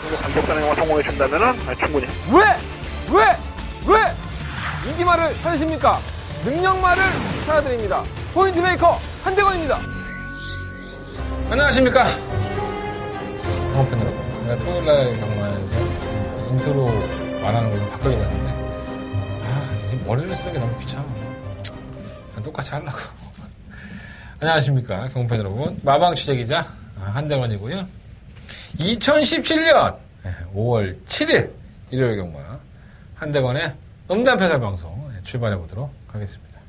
정도 강력한 행동을 성공해 준다면은 충분히. 왜 인기말을 찾으십니까? 능력말을 찾아드립니다. 포인트 메이커 한대건입니다. 안녕하십니까. 경호팬 여러분. 제가 토요일날 경마에서 인트로 말하는 걸 좀 바꾸려고 했는데 이제 머리를 쓰는 게 너무 귀찮아. 그냥 똑같이 하려고. 안녕하십니까. 경호팬 여러분. 마방 취재기자 한대건이고요. 2017년 5월 7일 일요일 경마 한대건의 음담패설 방송 출발해 보도록 하겠습니다.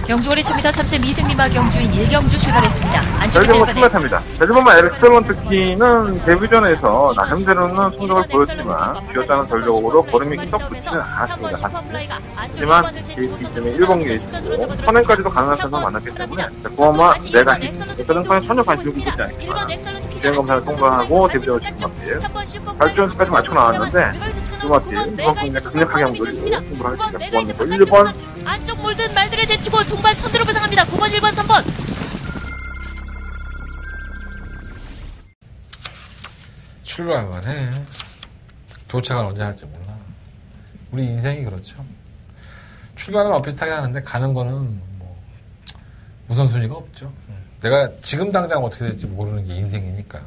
경주월의 1000m 3세 미승리마 경주인 1경주 출발했습니다. 별경마 출발합니다. 베드범마 엑셀런트 키는 데뷔전에서 나름대로는 성적을 보였지만 비었다는 전력으로 걸음이 썩 붙지는 않았습니다. 하지만 게이트즘에 1번 게이트고 선행까지도 가능한 선수 만났기 때문에 베드범마 내가 히트는 전혀 관심을 보이지 않지만 주행검사를 통과하고 데뷔전을 진입합니다. 발전수까지 맞춰 나왔는데 주마티 이번 경기에 강력하게 한번 노리고 승부를 하겠습니다. 9번 1번 안쪽 몰든 말들을 제치고 동반 선두로 부상합니다. 9번, 1번, 3번. 출발만 해. 도착은 언제 할지 몰라. 우리 인생이 그렇죠. 출발은 비슷하게 하는데 가는 거는 뭐 우선순위가 없죠. 내가 지금 당장 어떻게 될지 모르는 게 인생이니까.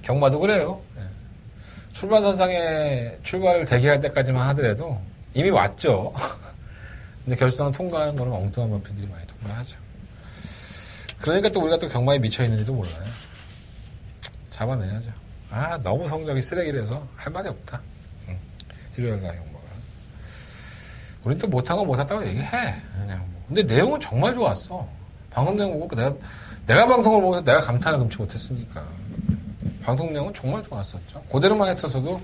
경마도 그래요. 출발선상에 출발을 대기할 때까지만 하더라도 이미 왔죠. 근데 결승을 통과하는 거는 엉뚱한 마피들이 많이 통과를 하죠. 그러니까 또 우리가 또 경마에 미쳐있는지도 몰라요. 잡아내야죠. 너무 성적이 쓰레기라서 할 말이 없다. 일요일날 경마가. 우린 또 못한 거 못했다고 얘기해. 그냥 뭐. 근데 내용은 정말 좋았어. 방송 내용 보고 내가 방송을 보면서 내가 감탄을 금치 못했으니까. 방송 내용은 정말 좋았었죠. 그대로만 했었어도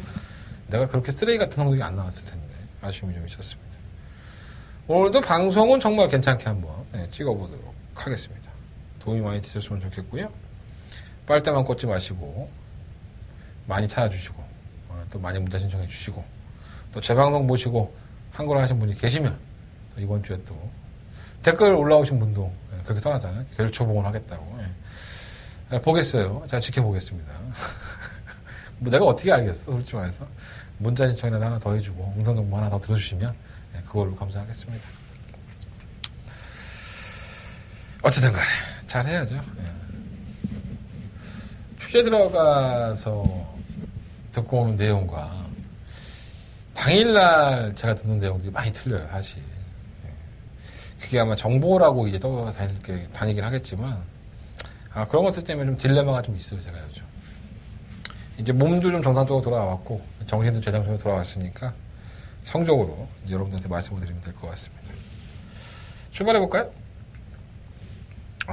내가 그렇게 쓰레기 같은 성적이 안 나왔을 텐데 아쉬움이 좀 있었습니다. 오늘도 방송은 정말 괜찮게 한번 찍어보도록 하겠습니다. 도움이 많이 되셨으면 좋겠고요. 빨대만 꽂지 마시고 많이 찾아주시고 또 많이 문자 신청해 주시고 또 제 방송 보시고 한거로 하신 분이 계시면 또 이번 주에 또 댓글 올라오신 분도 그렇게 떠나잖아요. 결초봉을 하겠다고. 보겠어요. 제가 지켜보겠습니다. 뭐 내가 어떻게 알겠어, 솔직히 말해서. 문자 신청이라도 하나 더 해주고, 음성정보 하나 더 들어주시면, 그걸로 감사하겠습니다. 어쨌든 간에, 잘해야죠. 취재 들어가서 듣고 오는 내용과, 당일날 제가 듣는 내용들이 많이 틀려요, 사실. 그게 아마 정보라고 이제 다니긴 하겠지만, 그런 것들 때문에 좀 딜레마가 좀 있어요, 제가 요즘. 이제 몸도 좀 정상적으로 돌아왔고, 정신도 제정신으로 돌아왔으니까, 성적으로 여러분들한테 말씀을 드리면 될 것 같습니다. 출발해볼까요?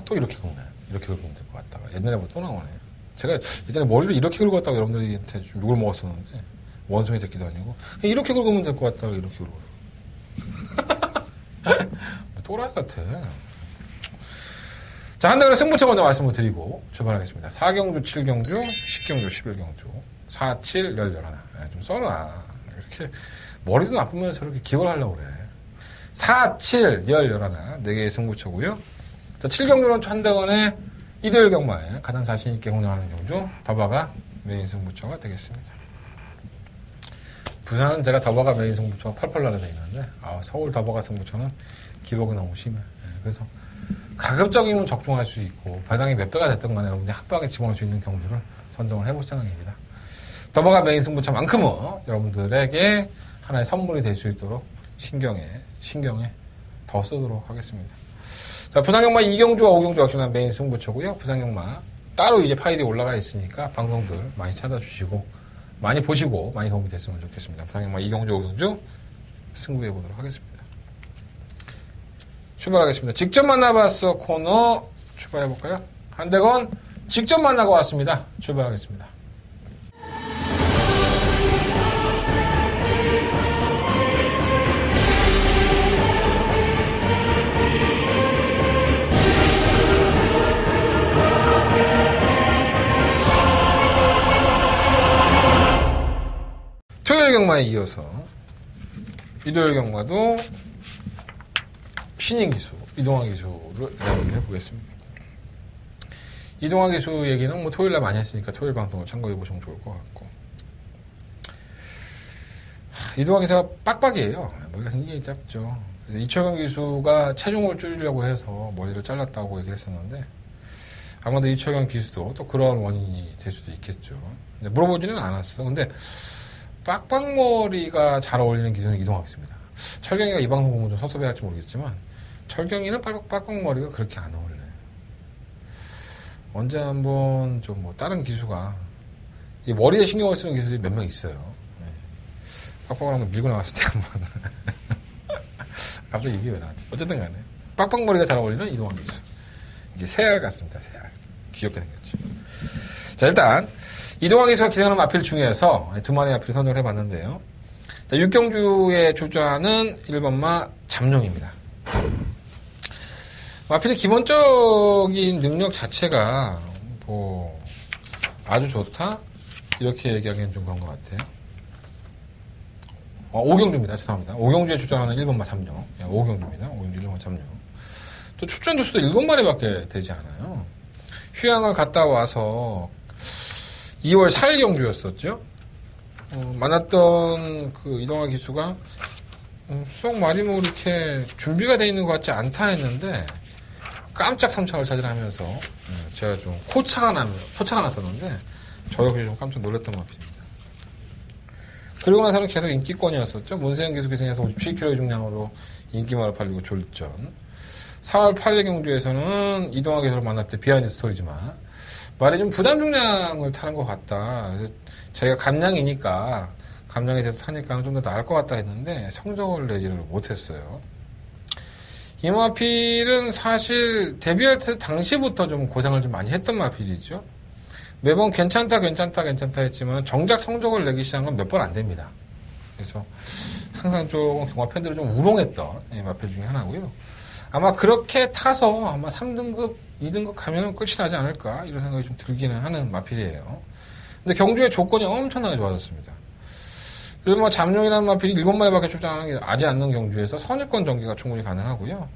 또 이렇게 긁네. 이렇게 긁으면 될 것 같다가. 옛날에보다 또 나오네. 제가 예전에 머리를 이렇게 긁었다고 여러분들한테 좀 욕을 먹었었는데, 원숭이 새끼도 아니고, 이렇게 긁으면 될 것 같다고 이렇게 긁어요. 또라이 같아. 자, 한대건의 승부처 먼저 말씀을 드리고 출발하겠습니다. 4경주, 7경주, 10경주, 11경주, 4, 7, 11. 좀 써놔. 이렇게 머리도 나쁘면서 이렇게 기억을 하려고 그래. 4, 7, 11. 4개의 승부처고요. 자, 7경주는 한대건의 일요일 경마에 가장 자신있게 운영하는 경주, 더바가 메인 승부처가 되겠습니다. 부산은 제가 더바가 메인 승부처가 펄펄 날아다니는데 서울 더바가 승부처는 기복이 너무 심해. 그래서 가급적이면 적중할 수 있고 배당이 몇 배가 됐든 간에 여러분들이 합방에 집어넣을 수 있는 경주를 선정을 해볼 생각입니다. 더버가 메인 승부처만큼은 여러분들에게 하나의 선물이 될 수 있도록 신경에 더 쓰도록 하겠습니다. 자, 부산경마 2경주와 5경주 역시나 메인 승부처고요. 부산경마 따로 이제 파일이 올라가 있으니까 방송들 많이 찾아주시고 많이 보시고 많이 도움이 됐으면 좋겠습니다. 부산경마 2경주, 5경주 승부해 보도록 하겠습니다. 출발하겠습니다. 직접 만나봤어 코너 출발해볼까요? 한대건 직접 만나고 왔습니다. 출발하겠습니다. 토요일 경마에 이어서 일요일 경마도 신인 기수, 이동화 기수를 얘기를 해보겠습니다. 이동화 기수 얘기는 뭐 토요일날 많이 했으니까 토요일 방송을 참고해보시면 좋을 것 같고. 이동화 기수가 빡빡이에요. 머리가 굉장히 짧죠. 이철경 기수가 체중을 줄이려고 해서 머리를 잘랐다고 얘기를 했었는데, 아마도 이철경 기수도 또 그러한 원인이 될 수도 있겠죠. 근데 물어보지는 않았어. 근데 빡빡머리가 잘 어울리는 기수는 이동화 기수입니다. 철경이가 이 방송 보면 좀 섭섭해할지 모르겠지만, 철경이는 빡빡머리가 그렇게 안 어울려요. 언제 한번 좀 뭐 다른 기수가, 이 머리에 신경을 쓰는 기수들이 몇 명 있어요. 빡빡을 한번 밀고 나갔을 때 한번. 갑자기 이게 왜 나왔지? 어쨌든 간에. 빡빡머리가 잘 어울리는 이동환 기수. 이게 새알 같습니다, 새알. 귀엽게 생겼죠. 자, 일단, 이동환 기수가 기생하는 마필 중에서 두 마리의 마필을 선정을 해봤는데요. 자, 육경주의 주자는 1번마 잠룡입니다. 마필의 기본적인 능력 자체가, 뭐, 아주 좋다? 이렇게 얘기하기엔 좀 그런 것 같아요. 오경주입니다. 죄송합니다. 오경주에 출전하는 1번마 잠룡. 예, 오경주입니다. 오경주 1번마 잠룡. 또 출전 조수도 7마리밖에 되지 않아요. 휴양을 갔다 와서 2월 4일 경주였었죠. 만났던 그 이동화 기수가 쏙 말이 뭐 이렇게 준비가 돼 있는 것 같지 않다 했는데 깜짝 삼착을 차지하면서 제가 좀 포차가 났었는데 저 역시 좀 깜짝 놀랐던 마필입니다. 그리고 나서는 계속 인기권이었었죠. 문세영 기수 기승에서 57kg 중량으로 인기말을 팔리고 졸전. 4월 8일 경주에서는 이동화 기수를 만날 때 비하인드 스토리지만 말이 좀 부담 중량을 타는 것 같다. 그래서 자기가 감량이니까 감량에 대해서 타니까 좀 더 나을 것 같다 했는데 성적을 내지를 못했어요. 이 마필은 사실 데뷔할 때 당시부터 좀 고생을 좀 많이 했던 마필이죠. 매번 괜찮다 했지만 정작 성적을 내기 시작한 건 몇 번 안 됩니다. 그래서 항상 조금 경마 팬들을 좀 우롱했던 마필 중에 하나고요. 아마 그렇게 타서 아마 3등급, 2등급 가면은 끝이 나지 않을까 이런 생각이 좀 들기는 하는 마필이에요. 근데 경주의 조건이 엄청나게 좋아졌습니다. 일본 잠룡이라는 마필이 7마리밖에 출전하지 않는 경주에서 선입권 전개가 충분히 가능하고요.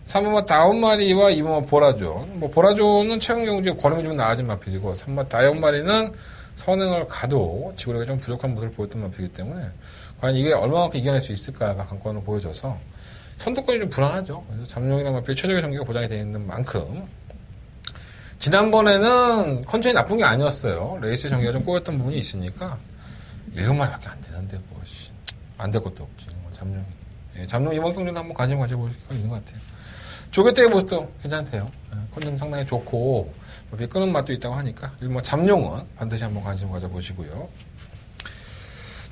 3번마 5마리와 2번마 보라존. 뭐 보라존은 최근 경주에 걸음이 좀 나아진 마필이고 3번마 5마리는 선행을 가도 지구력이 좀 부족한 모습을 보였던 마필이기 때문에 과연 이게 얼마만큼 이겨낼 수 있을까가 관건을 보여줘서 선두권이 좀 불안하죠. 그래서 잠룡이라는 마필 최적의 전개가 보장이 되어 있는 만큼 지난번에는 컨디션이 나쁜 게 아니었어요. 레이스 전개가 좀 꼬였던 부분이 있으니까 7마리밖에 안 되는데 뭐 안 될 것도 없지. 잠룡이. 예, 잠룡 이번 경주는 한번 관심 가져볼 필요가 있는 것 같아요. 조개 때의 모습도 괜찮대요. 컨디션 상당히 좋고 끄는 맛도 있다고 하니까 잠룡은 반드시 한번 관심 가져보시고요.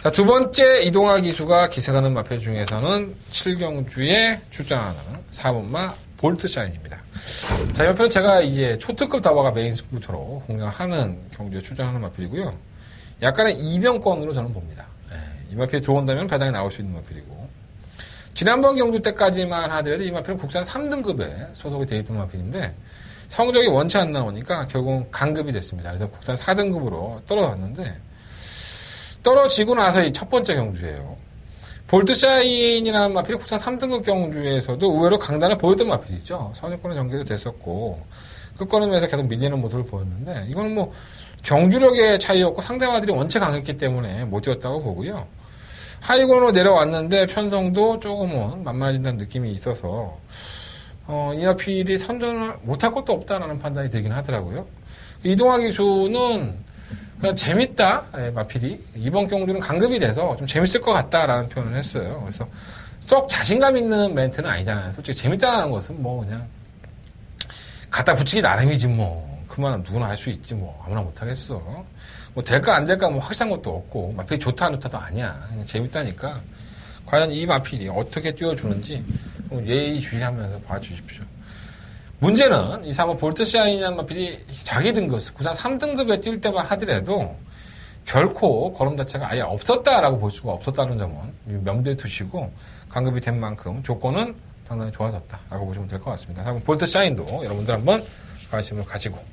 자, 두 번째 이동화 기수가 기승하는 마필 중에서는 7경주에 출전하는 4번마 볼트샤인입니다. 자, 이 마필은 제가 이제 초특급 다와가 메인 스포츠로 공략하는 경주에 출전하는 마필이고요. 약간의 이변권으로 저는 봅니다. 이 마필이 들어온다면 배당에 나올 수 있는 마필이고, 지난번 경주 때까지만 하더라도 이 마필은 국산 3등급에 소속이 되어 있던 마필인데 성적이 원치 안 나오니까 결국은 강급이 됐습니다. 그래서 국산 4등급으로 떨어졌는데 떨어지고 나서 이 첫 번째 경주예요. 볼트샤인이라는 마필이 국산 3등급 경주에서도 의외로 강단을 보였던 마필이죠. 선입권에 전개도 됐었고 끝걸음에서 계속 밀리는 모습을 보였는데 이거는 뭐 경주력의 차이였고 상대마들이 원체 강했기 때문에 못 뛰었다고 보고요. 하위권으로 내려왔는데 편성도 조금은 만만해진다는 느낌이 있어서 이 마필이 선전을 못할 것도 없다라는 판단이 들긴 하더라고요. 이동화 기수는 그냥 재밌다, 마필이. 이번 경주는 강급이 돼서 좀 재밌을 것 같다라는 표현을 했어요. 그래서 썩 자신감 있는 멘트는 아니잖아요. 솔직히 재밌다라는 것은 뭐 그냥 갖다 붙이기 나름이지 뭐. 그만은 누구나 할 수 있지 뭐. 아무나 못하겠어. 뭐 될까 안 될까 뭐 확실한 것도 없고 마필이 좋다 안 좋다도 아니야. 그냥 재밌다니까. 과연 이 마필이 어떻게 뛰어주는지 예의주시하면서 봐주십시오. 문제는 이 3번 볼트샤인이라는 마필이 자기 등급, 구산 3등급에 뛸 때만 하더라도 결코 걸음 자체가 아예 없었다라고 볼 수가 없었다는 점은 명대에 두시고 강급이 된 만큼 조건은 상당히 좋아졌다라고 보시면 될 것 같습니다. 3번 볼트샤인도 여러분들 한번 관심을 가지고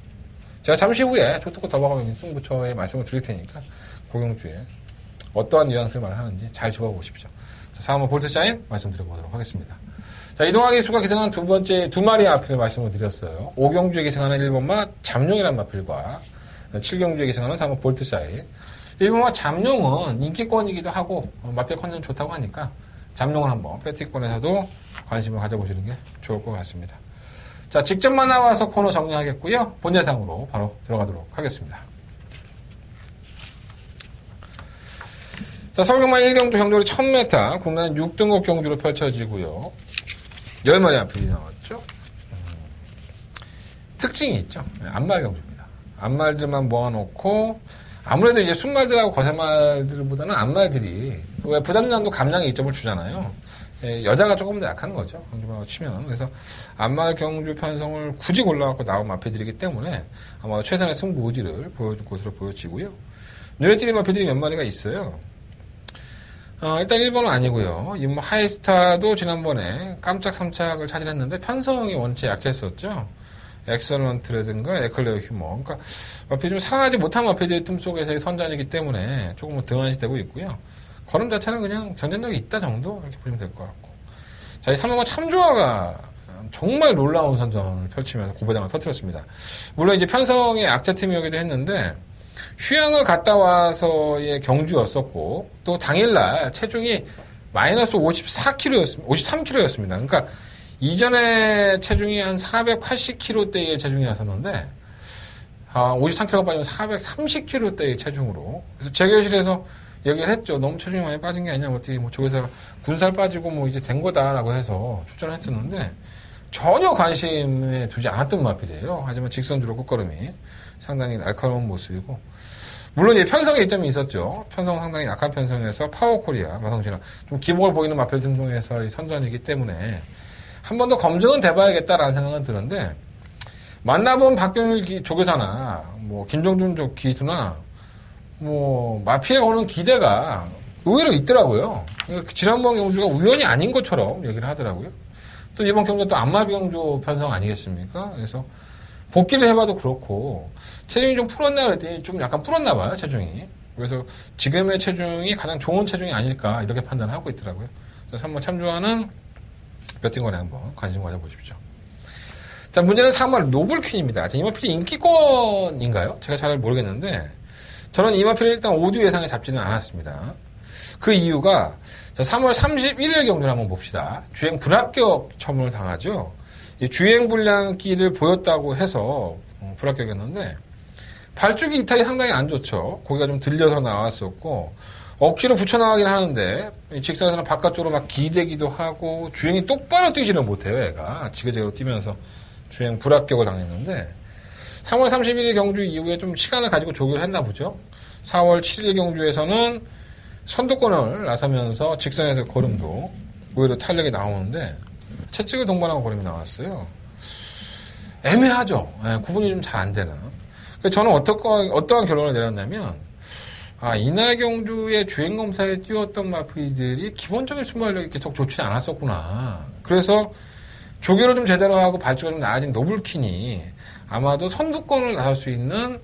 제가 잠시 후에 초특급 더박하고 있는 승부처에 말씀을 드릴 테니까 고경주에 어떠한 뉘앙스를 말하는지 잘 집어보십시오. 자, 3번 볼트샤인 말씀드려보도록 하겠습니다. 자, 이동학 기수가 기승한 두 번째, 두 마리의 마필을 말씀을 드렸어요. 5경주에 기승하는 1번마 잠룡이라는 마필과 7경주에 기승하는 3번 볼트샤이. 1번마 잠룡은 인기권이기도 하고, 마필 컨디션 좋다고 하니까, 잠룡을 한번 배팅권에서도 관심을 가져보시는 게 좋을 것 같습니다. 자, 직접만 나와서 코너 정리하겠고요. 본 예상으로 바로 들어가도록 하겠습니다. 자, 서울경마 1경주 경주리 1000m, 국내 6등급 경주로 펼쳐지고요. 10마리 앞필이 나왔죠. 특징이 있죠. 암말 경주입니다. 암말들만 모아놓고, 아무래도 이제 순말들하고 거세말들보다는 암말들이, 왜 부담난도 감량의 이점을 주잖아요. 여자가 조금 더 약한 거죠. 경주마로 치면. 그래서 암말 경주 편성을 굳이 골라갖고 나온 마필들이기 때문에 아마 최선의 승부 의지를 보여줄 것으로 보여지고요. 눈에 띄는 마필들이 몇 마리가 있어요. 일단 1번은 아니고요. 이 하이스타도 지난번에 깜짝 3착을 차지했는데 편성이 원체 약했었죠. 엑설런트라든가 에클레어 휴머. 그러니까 마필 좀 상하지 못한 마필들의 틈 속에서의 선전이기 때문에 조금 등한시되고 있고요. 걸음 자체는 그냥 전쟁력이 있다 정도 이렇게 보시면 될 것 같고. 자, 이 3번과 참조화가 정말 놀라운 선전을 펼치면서 고배당을 터뜨렸습니다. 물론 이제 편성의 약자팀이기도 했는데 휴양을 갔다 와서의 경주였었고 또 당일날 체중이 마이너스 53kg였습니다. 그러니까 이전에 체중이 한 480kg대의 체중이 나섰는데 53kg가 빠지면 430kg대의 체중으로. 그래서 재결실에서 얘기를 했죠. 너무 체중이 많이 빠진 게 아니냐, 어떻게 뭐 저기서 군살 빠지고 뭐 이제 된 거다라고 해서 추천을 했었는데 전혀 관심에 두지 않았던 마필이에요. 하지만 직선주로 끝걸음이 상당히 날카로운 모습이고, 물론 이제 편성에 이점이 있었죠. 편성 상당히 약한 편성에서 파워코리아, 마성신화 좀 기복을 보이는 마필 등 중에서의 선전이기 때문에 한 번 더 검증은 돼봐야겠다라는 생각은 드는데, 만나본 박병일 조교사나 뭐 김종준 기수나 뭐 마필에 거는 기대가 의외로 있더라고요. 그러니까 지난번 경주가 우연이 아닌 것처럼 얘기를 하더라고요. 또 이번 경주 또 안마 경주 편성 아니겠습니까? 그래서 복귀를 해봐도 그렇고 체중이 좀 풀었나 그랬더니 좀 약간 풀었나 봐요, 체중이. 그래서 지금의 체중이 가장 좋은 체중이 아닐까 이렇게 판단하고 있더라고요. 그래서 한번 참조하는 배팅권에 한번 관심 가져보십시오. 자, 문제는 3월 노블퀸입니다. 이 마필이 인기권인가요? 제가 잘 모르겠는데 저는 이 마필을 일단 5두 예상에 잡지는 않았습니다. 그 이유가 3월 31일 경주를 한번 봅시다. 주행 불합격 처분을 당하죠. 주행 불량기를 보였다고 해서 불합격이었는데 발주기 이탈이 상당히 안 좋죠. 고기가 좀 들려서 나왔었고 억지로 붙여나가긴 하는데 직선에서는 바깥쪽으로 막 기대기도 하고 주행이 똑바로 뛰지를 못해요. 얘가 지그재그로 뛰면서 주행 불합격을 당했는데 3월 31일 경주 이후에 좀 시간을 가지고 조기를 했나 보죠. 4월 7일 경주에서는 선두권을 나서면서 직선에서 걸음도 의외로 탄력이 나오는데 채찍을 동반하고 걸음이 나왔어요. 애매하죠. 구분이 좀 잘 안 되는. 그래서 저는 어떠한 결론을 내렸냐면 이날 경주의 주행검사에 뛰었던 마필들이 기본적인 순발력이 계속 좋지 않았었구나. 그래서 조교를 좀 제대로 하고 발주가 좀 나아진 노블킨이 아마도 선두권을 나설 수 있는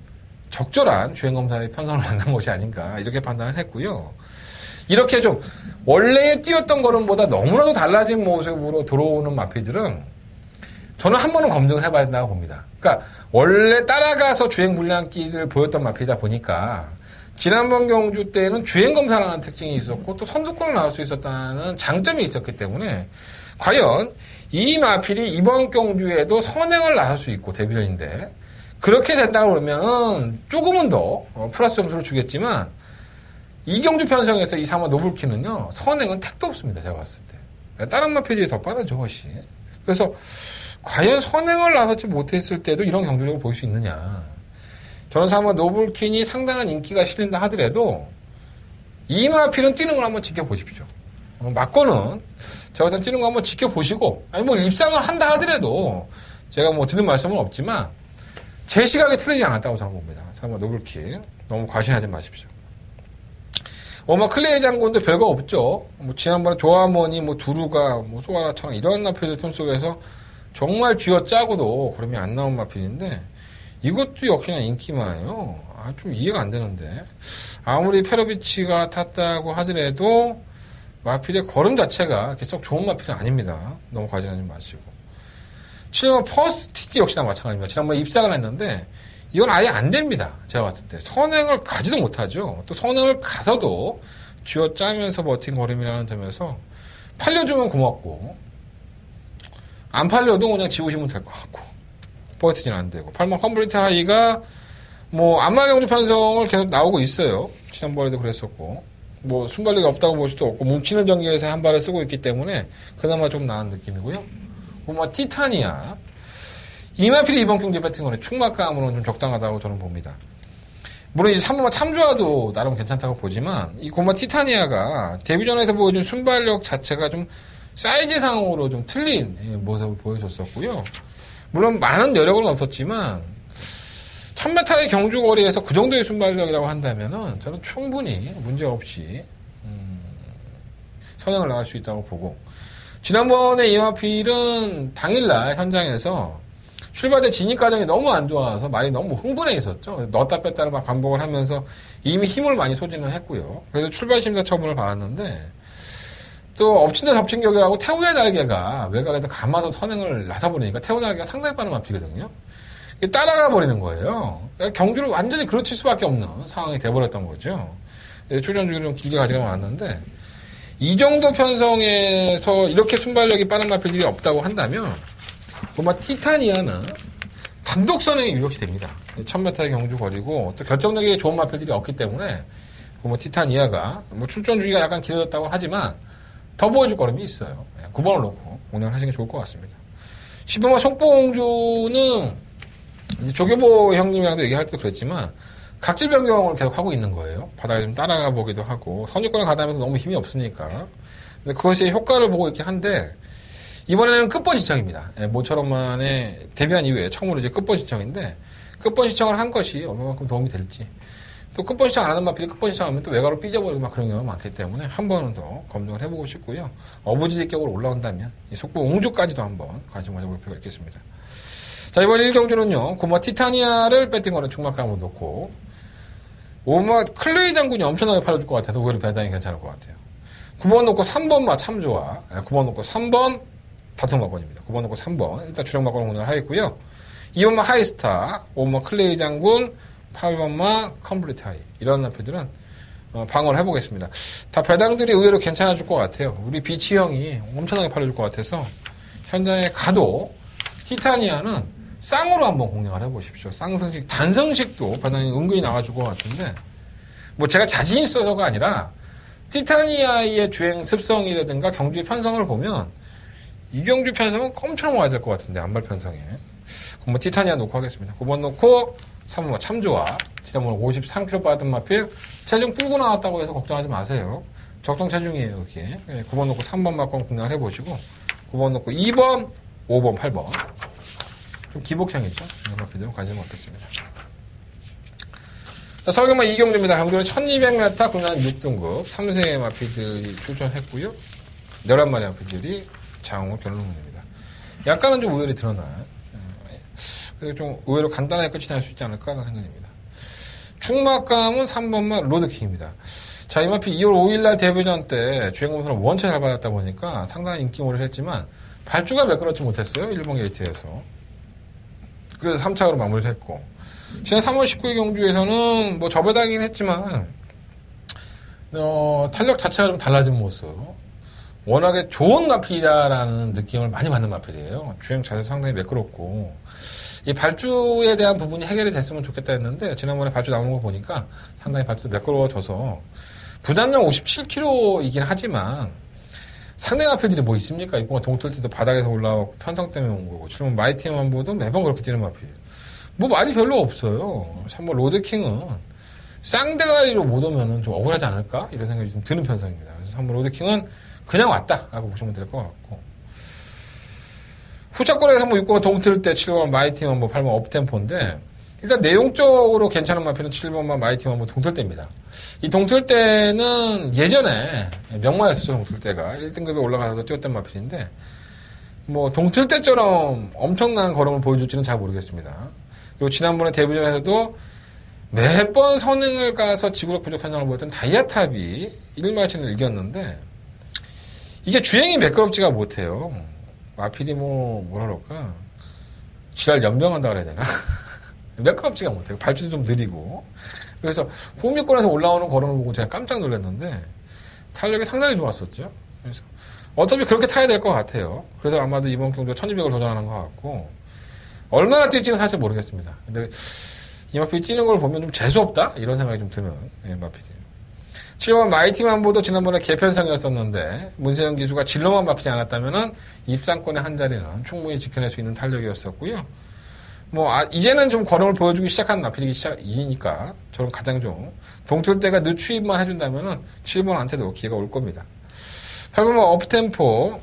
적절한 주행검사의 편성을 만든 것이 아닌가 이렇게 판단을 했고요. 이렇게 좀 원래 뛰었던 걸음보다 너무나도 달라진 모습으로 들어오는 마필들은 저는 한 번은 검증을 해봐야 된다고 봅니다. 그러니까 원래 따라가서 주행 불량기를 보였던 마필이다 보니까 지난번 경주 때는 주행검사라는 특징이 있었고 또 선두권을 나올 수 있었다는 장점이 있었기 때문에 과연 이 마필이 이번 경주에도 선행을 나설 수 있고 데뷔전인데 그렇게 된다고 그러면 조금은 더 플러스 점수를 주겠지만 이 경주 편성에서 이 3화 노블키는요 선행은 택도 없습니다. 제가 봤을 때 다른 마필들이 더 빠르죠 훨씬. 그래서 과연 선행을 나서지 못했을 때도 이런 경주력을 보일 수 있느냐. 저는 3화 노블킨이 상당한 인기가 실린다 하더라도 이 마필은 뛰는 걸 한번 지켜보십시오. 맞고는 제가 일단 뛰는 거 한번 지켜보시고 아니 뭐 입상을 한다 하더라도 제가 뭐 드린 말씀은 없지만 제 시각에 틀리지 않았다고 저는 봅니다. 3화 노블킨 너무 과신하지 마십시오. 클레이 장군도 별거 없죠. 뭐 지난번에 조아머니, 두루가, 소아라처럼 이런 마필들 틈 속에서 정말 쥐어짜고도 그러면 안 나온 마필인데 이것도 역시나 인기만이에요. 좀 이해가 안 되는데 아무리 페로비치가 탔다고 하더라도 마필의 걸음 자체가 이렇게 썩 좋은 마필은 아닙니다. 너무 과신하지 마시고. 7번 퍼스트 티티 역시나 마찬가지입니다. 지난번에 입상을 했는데 이건 아예 안 됩니다. 제가 봤을 때. 선행을 가지도 못하죠. 또 선행을 가서도 쥐어짜면서 버틴 걸음이라는 점에서 팔려주면 고맙고 안 팔려도 그냥 지우시면 될 것 같고 퍼스트는 안 되고 8번 컴플리트 하이가 뭐 안마경주 편성을 계속 나오고 있어요. 지난번에도 그랬었고 뭐 순발력이 없다고 볼 수도 없고 뭉치는 전기에서 한 발을 쓰고 있기 때문에 그나마 좀 나은 느낌이고요. 뭐 티타니아 이마필이 이번 경기에 뱉은 거는 충막감으로는 좀 적당하다고 저는 봅니다. 물론 이제 3번마 참조화도 나름 괜찮다고 보지만 이 고마 티타니아가 데뷔전에서 보여준 순발력 자체가 좀 사이즈상으로 좀 틀린 모습을 보여줬었고요. 물론 많은 여력은 없었지만 1000m의 경주거리에서 그 정도의 순발력이라고 한다면은 저는 충분히 문제없이 선행을 나갈 수 있다고 보고 지난번에 이마필은 당일날 현장에서 출발 때 진입 과정이 너무 안 좋아서 말이 너무 흥분해 있었죠. 넣었다 뺐다를 막 반복을 하면서 이미 힘을 많이 소진을 했고요. 그래서 출발 심사 처분을 받았는데 또 엎친 데 덮친 격이라고 태우의 날개가 외곽에서 감아서 선행을 나서버리니까 태우 날개가 상당히 빠른 마필이거든요. 따라가 버리는 거예요. 경주를 완전히 그르칠 수밖에 없는 상황이 돼버렸던 거죠. 출전 주기를 좀 길게 가져가 왔는데 이 정도 편성에서 이렇게 순발력이 빠른 마필들이 없다고 한다면 고마 티타니아는 단독 선행이 유력시 됩니다. 1000m의 경주 거리고 또 결정력이 좋은 마필들이 없기 때문에 고마 티타니아가 뭐 출전 주기가 약간 길어졌다고 하지만 더 보여줄 걸음이 있어요. 9번을 놓고 운영을 하시는 게 좋을 것 같습니다. 10번마 속보공주는 이제 조교보 형님이랑도 얘기할 때도 그랬지만 각질 변경을 계속 하고 있는 거예요. 바닥에 좀 따라가 보기도 하고 선유권을 가다면서 너무 힘이 없으니까. 근데 그것이 효과를 보고 있긴 한데 이번에는 끝번 시청입니다. 모처럼만에 데뷔한 이후에 처음으로 이제 끝번 시청인데 끝번 시청을 한 것이 얼마만큼 도움이 될지 또 끝번 시청 안 하는 마필이 끝번 시청하면 또 외곽으로 삐져버리고 막 그런 경우가 많기 때문에 한 번은 더 검증을 해보고 싶고요. 어부지리격으로 올라온다면 이 속보 옹주까지도 한번 관심 가져볼 필요가 있겠습니다. 자, 이번 1경주는요, 고마 티타니아를 뺏긴 거는 충막감으로 놓고, 오마 클레이 장군이 엄청나게 팔아줄 것 같아서 오히려 배당이 괜찮을 것 같아요. 9번 놓고 3번마 참조와, 9번 놓고 3번 다통마권입니다. 9번 놓고 3번, 일단 주력마권을 운영을 하겠고요. 2번마 하이스타, 5번마 클레이 장군, 8번마 컴플리트 하이. 이런 나표들은 방어를 해보겠습니다. 다 배당들이 의외로 괜찮아질 것 같아요. 우리 비치 형이 엄청나게 팔아줄 것 같아서, 현장에 가도 티타니아는 쌍으로 한번 공략을 해보십시오. 쌍승식, 단승식도 배당이 은근히 나와줄 것 같은데, 뭐 제가 자신 있어서가 아니라, 티타니아의 주행 습성이라든가 경주의 편성을 보면, 이경주 편성은 껌처럼 와야 될 것 같은데, 안발 편성에. 그럼 뭐 티타니아 놓고 하겠습니다. 9번 놓고, 3번 참조와, 지난번에 53kg 빠졌던 마필, 체중 불고 나왔다고 해서 걱정하지 마세요. 적정 체중이에요, 이게. 9번 놓고 3번 맞고 공략을 해보시고, 9번 놓고 2번, 5번, 8번. 좀 기복형이죠. 이런 마필들은 관심 갖겠습니다. 자, 서울경마 이경주입니다. 경주는 1200m 국난 6등급 3세의 마필들이 출전했고요. 11마리 마필들이 장호 결론입니다. 약간은 좀 우열이 드러나요. 그래서 좀 의외로 간단하게 끝이 날 수 있지 않을까 하는 생각입니다. 충막감은 3번마 로드킹입니다. 자, 이 마필 2월 5일날 데뷔전 때 주행검사를 원체 잘 받았다 보니까 상당히 인기몰이를 했지만 발주가 매끄럽지 못했어요. 1번 게이트에서. 그래서 3차로 마무리를 했고 지난 3월 19일 경주에서는 뭐 저배당이긴 했지만 탄력 자체가 좀 달라진 모습. 워낙에 좋은 마필이라는 느낌을 많이 받는 마필이에요. 주행 자세 상당히 매끄럽고 이 발주에 대한 부분이 해결이 됐으면 좋겠다 했는데 지난번에 발주 나오는 거 보니까 상당히 발주도 매끄러워져서 부담량 57kg이긴 하지만 상대 마필들이 뭐 있습니까? 이번에 동틀 때도 바닥에서 올라오고 편성 때문에 온 거고 7번 마이티만 보도 매번 그렇게 뛰는 마필 뭐 말이 별로 없어요. 3번 로드킹은 쌍대가리로 못 오면은 좀 억울하지 않을까? 이런 생각이 좀 드는 편성입니다. 그래서 3번 로드킹은 그냥 왔다 라고 보시면 될 것 같고 후차권에서 뭐 6번 동틀 때 7번 마이티만 뭐 8번 업템포인데 일단 내용적으로 괜찮은 마필은 7번만 마이티만 뭐 동틀 때입니다. 이 동틀 때는 예전에 명마였었죠. 동틀 때가 1등급에 올라가서 뛰었던 마필인데 뭐 동틀 때처럼 엄청난 걸음을 보여줄지는 잘 모르겠습니다. 그리고 지난번에 데뷔전에서도 매번 선행을 가서 지구력 부족 현상을 보였던 다이아탑이 1마신을 이겼는데 이게 주행이 매끄럽지가 못해요. 마필이 뭐라 그럴까. 지랄 연병한다 그래야 되나? 매끄럽지가 못해요. 발주도 좀 느리고. 그래서 후미권에서 올라오는 걸음을 보고 제가 깜짝 놀랐는데 탄력이 상당히 좋았었죠. 그래서 어차피 그렇게 타야 될 것 같아요. 그래서 아마도 이번 경주가 1200을 도전하는 것 같고 얼마나 뛸지는 사실 모르겠습니다. 근데 이 마필이 뛰는 걸 보면 좀 재수없다? 이런 생각이 좀 드는 마필이. 7번 마이티만보도 지난번에 개편성이었었는데 문세영 기수가 진로만 막히지 않았다면 입상권의 한 자리는 충분히 지켜낼 수 있는 탄력이었었고요. 이제는 좀 걸음을 보여주기 시작한 마필이니까 저는 가장 좀 동틀대가 늦추입만 해준다면 7번한테도 기회가 올 겁니다. 8번 업템포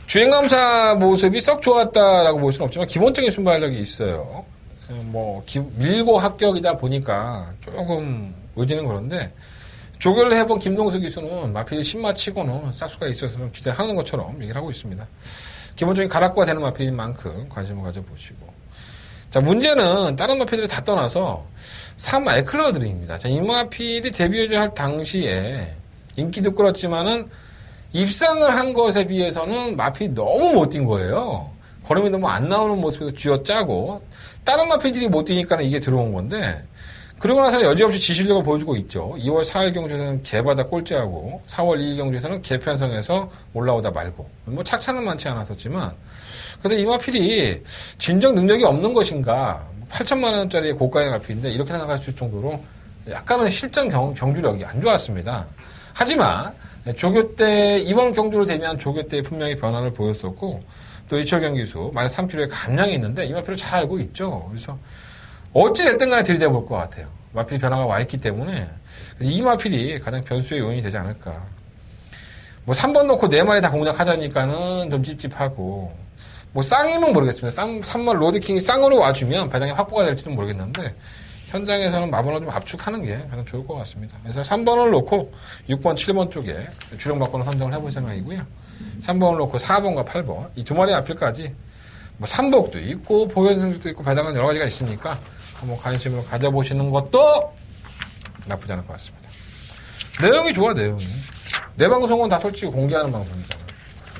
주행감사 모습이 썩 좋았다라고 볼 수는 없지만 기본적인 순발력이 있어요. 밀고 합격이다 보니까 조금 의지는 그런데 조교를 해본 김동수 기수는 마필이 신마 치고는 싹수가 있어서 좀 기대하는 것처럼 얘기를 하고 있습니다. 기본적인 가락구가 되는 마필인 만큼 관심을 가져보시고. 자, 문제는 다른 마필들을 다 떠나서 3 알클러들입니다. 자, 이 마필이 데뷔할 당시에 인기도 끌었지만은 입상을 한 것에 비해서는 마필이 너무 못 뛴 거예요. 걸음이 너무 안 나오는 모습에서 쥐어짜고 다른 마필들이 못 뛰니까 이게 들어온 건데 그러고 나서는 여지없이 지실력을 보여주고 있죠. 2월 4일 경주에서는 개바다 꼴찌하고 4월 2일 경주에서는 개편성에서 올라오다 말고 착차는 많지 않았었지만 그래서 이 마필이 진정 능력이 없는 것인가 8천만 원짜리 고가의 마필인데 이렇게 생각할 수 있을 정도로 약간은 실전 경주력이 안 좋았습니다. 하지만 조교 때 이번 경주를 대비한 조교 때 분명히 변화를 보였었고 또 이철경 기수 마이너스 3kg의 감량이 있는데 이 마필을 잘 알고 있죠. 그래서 어찌 됐든 간에 들이대볼 것 같아요. 마필 변화가 와 있기 때문에 이 마필이 가장 변수의 요인이 되지 않을까. 3번 놓고 4마리 다 공략하자니까는 좀 찝찝하고 쌍이면 모르겠습니다. 3번 로드킹이 쌍으로 와주면 배당이 확보가 될지는 모르겠는데 현장에서는 마번을 좀 압축하는 게 가장 좋을 것 같습니다. 그래서 3번을 놓고 6번, 7번 쪽에 주력바꿔는 선정을 해볼 생각이고요. 3번을 놓고 4번과 8번 이 두 마리 앞필까지 3복도 있고 보현승도 있고 배당은 여러 가지가 있으니까 한번 관심을 가져보시는 것도 나쁘지 않을 것 같습니다. 내용이 좋아, 내용이. 내 방송은 다 솔직히 공개하는 방송이잖아.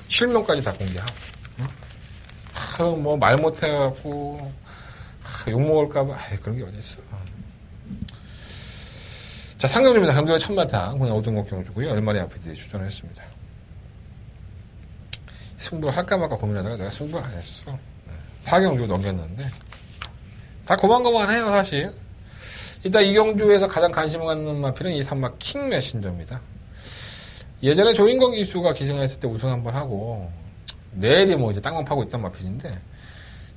실명까지 다 공개하고. 말 못해갖고, 욕먹을까봐, 그런 게 어딨어. 자, 상경주입니다. 경주의 첫마당, 그냥 오등곡 경주고요. 10마리 앞에 출전을 했습니다. 승부를 할까 말까 고민하다가 내가 승부를 안 했어. 4경주 넘겼는데 다 고만고만해요 사실. 일단 이 경주에서 가장 관심을 갖는 마필은 이 3마 킹 메신저입니다. 예전에 조인권 기수가 기승했을 때 우승 한번 하고 내일이 이제 땅만 파고 있던 마필인데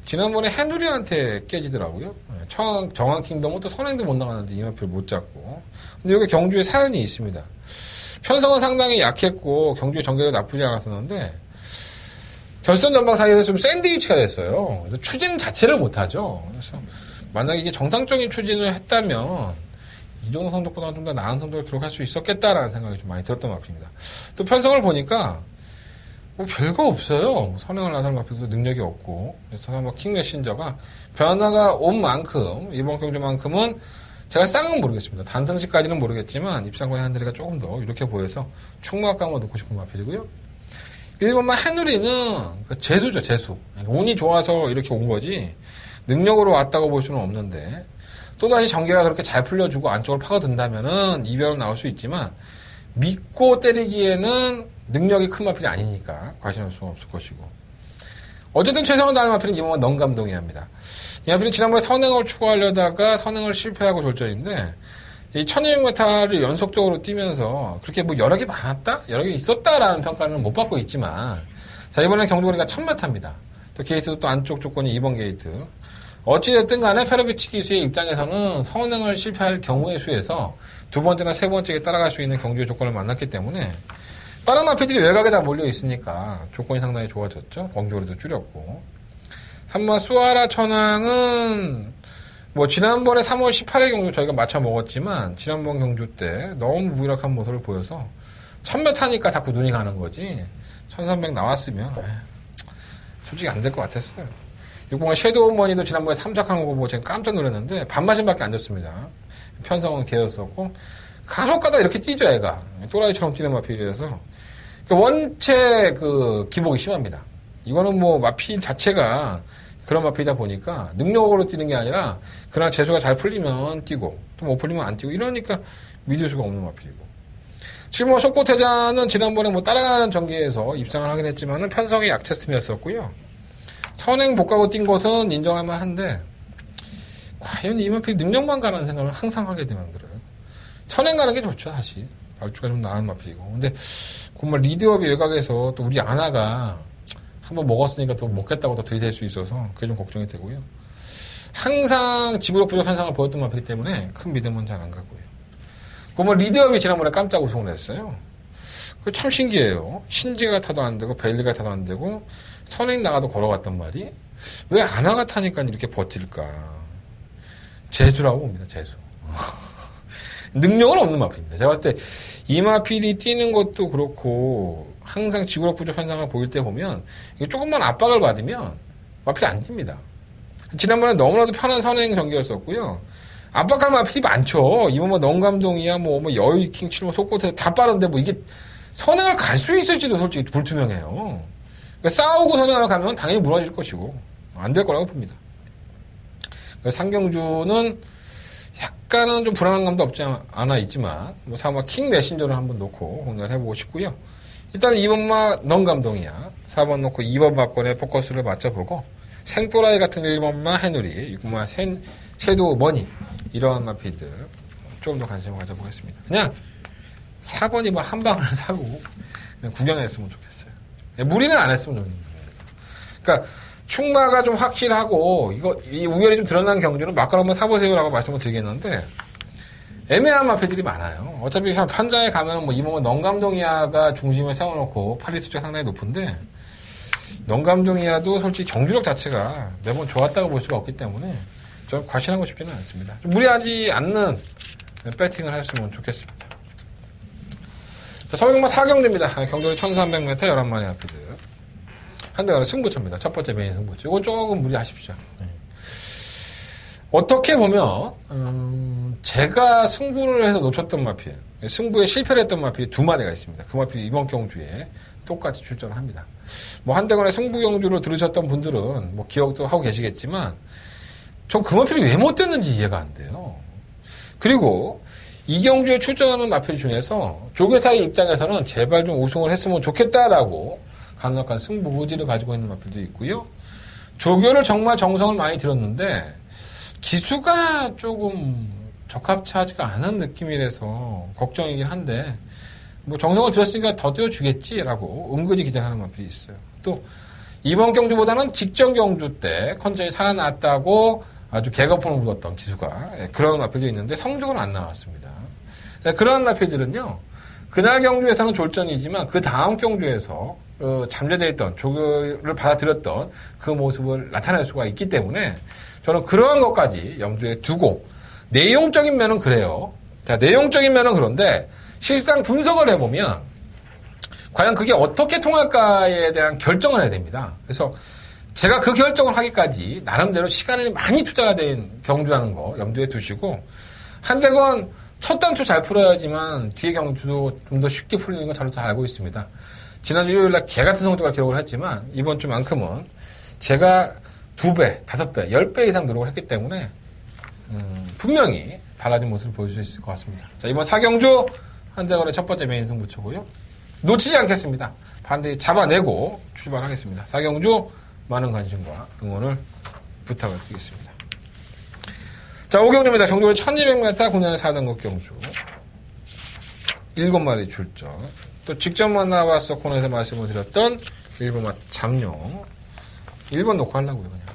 지난번에 해누리한테 깨지더라고요. 정한 킹덤은 또 선행도 못 나갔는데 이 마필을 못 잡고. 근데 여기 경주에 사연이 있습니다. 편성은 상당히 약했고 경주의 전개가 나쁘지 않았었는데 결선 전방 사이에서 좀 샌드위치가 됐어요. 그래서 추진 자체를 못하죠. 그래서 만약에 이게 정상적인 추진을 했다면 이 정도 성적보다는 좀 더 나은 성적을 기록할 수 있었겠다라는 생각이 좀 많이 들었던 마필입니다. 또 편성을 보니까 별거 없어요. 선행을 나설 마필도 능력이 없고 그래서 킹 메신저가 변화가 온 만큼 이번 경주만큼은 제가 쌍은 모르겠습니다. 단승시까지는 모르겠지만 입상권의 한 자리가 조금 더 이렇게 보여서 충무학감을 넣고 싶은 마필이고요. 1번만 해누리는 재수죠, 재수. 운이 좋아서 이렇게 온 거지 능력으로 왔다고 볼 수는 없는데 또다시 전개가 그렇게 잘 풀려주고 안쪽을 파고든다면은 이변은 나올 수 있지만 믿고 때리기에는 능력이 큰 마필이 아니니까 과신할 수는 없을 것이고 어쨌든 최성원 다른 마필은 이번만 너무 감동해야 합니다. 이 마필은 지난번에 선행을 추구하려다가 선행을 실패하고 졸전인데 이 1200m를 연속적으로 뛰면서 그렇게 여러 개 많았다? 여러 개 있었다라는 평가는 못 받고 있지만 자 이번에 경주거리가 1000m입니다. 또 게이트도 또 안쪽 조건이 2번 게이트. 어찌됐든 간에 페로비치 기수의 입장에서는 선행을 실패할 경우의 수에서 두 번째나 세 번째에 따라갈 수 있는 경주의 조건을 만났기 때문에 빠른 마필들이 외곽에 다 몰려 있으니까 조건이 상당히 좋아졌죠. 경주거리도 줄였고 3번 수아라 천왕은 지난번에 3월 18일 경주 저희가 맞춰 먹었지만, 지난번 경주 때 너무 무기력한 모습을 보여서, 1000m 타니까 자꾸 눈이 가는 거지, 1300 나왔으면, 솔직히 안 될 것 같았어요. 6번의 섀도우 머니도 지난번에 3착하는 거 보고 제가 깜짝 놀랐는데, 반마신밖에 안 줬습니다. 편성은 개였었고, 간혹가다 이렇게 뛰죠, 애가. 또라이처럼 뛰는 마필이라서, 원체 그 기복이 심합니다. 이거는 뭐 마필 자체가 그런 마필이다 보니까 능력으로 뛰는 게 아니라 그날 재수가 잘 풀리면 뛰고 또 못 풀리면 안 뛰고 이러니까 믿을 수가 없는 마필이고. 지금 뭐 속고태자는 지난번에 뭐 따라가는 전기에서 입상을 하긴 했지만은 편성이 약체스이었었고요. 선행 복가고 뛴 것은 인정할 만한데 과연 이 마필 능력만 가라는 생각을 항상 하게 만들어요. 선행 가는 게 좋죠, 사실. 발주가 좀 나은 마필이고. 근데 정말 리드업이 외곽에서 또 우리 아나가 한번 먹었으니까 또 먹겠다고 더 들이댈 수 있어서 그게 좀 걱정이 되고요. 항상 지구력 부족 현상을 보였던 마필이기 때문에 큰 믿음은 잘 안 가고요. 그러면 리드업이 지난번에 깜짝 우승을 했어요. 그거 참 신기해요. 신지가 타도 안 되고 벨리가 타도 안 되고 선행 나가도 걸어갔단 말이 왜 아나가 타니까 이렇게 버틸까? 재수라고 봅니다. 재수. 능력은 없는 마필입니다. 제가 봤을 때 이 마필이 뛰는 것도 그렇고 항상 지구력 부족 현상을 보일 때 보면 조금만 압박을 받으면 마필이 안 뜁니다. 지난번에 너무나도 편한 선행 전기였었고요. 압박할 마필이 많죠. 이번 뭐 넌감동이야 뭐 여의킹 칠모 속고태 다 빠른데 뭐 이게 선행을 갈 수 있을지도 솔직히 불투명해요. 그러니까 싸우고 선행을 가면 당연히 무너질 것이고 안 될 거라고 봅니다. 상경주는 약간은 좀 불안한 감도 없지 않아 있지만 뭐 사마 킹 메신저를 한번 놓고 공략을 해보고 싶고요. 일단 2번마 넌감동이야 4번 놓고 2번 막권에 포커스를 맞춰보고 생또라이 같은 1번마 해누리 6번마 섀도우 머니 이런 마필들 조금 더 관심을 가져보겠습니다. 그냥 4번, 2번 한 방을 사고 그냥 구경했으면 좋겠어요. 무리는 안 했으면 좋겠습니다. 그러니까 충마가 좀 확실하고 이 우열이 좀 드러난 경주는 막걸 한번 사보세요라고 말씀을 드리겠는데 애매한 마필들이 많아요. 어차피 현장에 가면은 뭐 이번 넌감동이야가 중심에 세워놓고 팔리 수치가 상당히 높은데 넌감동이야도 솔직히 경주력 자체가 매번 좋았다고 볼 수가 없기 때문에 저는 과신하고 싶지는 않습니다. 좀 무리하지 않는 배팅을 했으면 좋겠습니다. 자, 서울경마 4경주입니다. 경주는 1300m 11마리 마필들. 한대가는 승부처입니다. 첫 번째 메인 승부처. 이건 조금 무리하십시오. 네. 어떻게 보면 제가 승부를 해서 놓쳤던 마필, 승부에 실패를 했던 마필이 2마리가 있습니다. 그 마필이 이번 경주에 똑같이 출전을 합니다. 뭐 한대간의 승부 경주를 들으셨던 분들은 뭐 기억도 하고 계시겠지만 전 그 마필이 왜 못 됐는지 이해가 안 돼요. 그리고 이 경주에 출전하는 마필 중에서 조교사의 입장에서는 제발 좀 우승을 했으면 좋겠다라고 강력한 승부 의지를 가지고 있는 마필도 있고요. 조교를 정말 정성을 많이 들었는데 기수가 조금 적합하지가 않은 느낌이라서 걱정이긴 한데 뭐 정성을 들었으니까 더 뛰어주겠지라고 은근히 기대하는 마필이 있어요. 또 이번 경주보다는 직전 경주 때 컨디션이 살아났다고 아주 개거품을 불었던 기수가 그런 마필도 있는데 성적은 안 나왔습니다. 그런 마필들은요. 그날 경주에서는 졸전이지만 그 다음 경주에서 잠재되어 있던 조교를 받아들였던 그 모습을 나타낼 수가 있기 때문에 저는 그러한 것까지 염두에 두고 내용적인 면은 그래요. 자, 내용적인 면은 그런데 실상 분석을 해보면 과연 그게 어떻게 통할까에 대한 결정을 해야 됩니다. 그래서 제가 그 결정을 하기까지 나름대로 시간이 많이 투자가 된 경주라는 거 염두에 두시고 한대건 첫 단추 잘 풀어야지만 뒤에 경주도 좀 더 쉽게 풀리는 건 저도 잘 알고 있습니다. 지난주 일요일날 개같은 성적을 기록을 했지만 이번 주만큼은 제가 2배, 5배, 10배 이상 노력을 했기 때문에 분명히 달라진 모습을 보여줄 수 있을 것 같습니다. 자, 이번 4경주 한대건의 첫 번째 메인 승부처고요. 놓치지 않겠습니다. 반드시 잡아내고 출발하겠습니다. 4경주 많은 관심과 응원을 부탁을 드리겠습니다. 자, 5경주입니다. 경주는 1200m 9년 4등급 경주. 7마리 출전. 또 직접 만나봤어 코너에서 말씀을 드렸던 1번마 잠룡. 1번 놓고 하려고요, 그냥.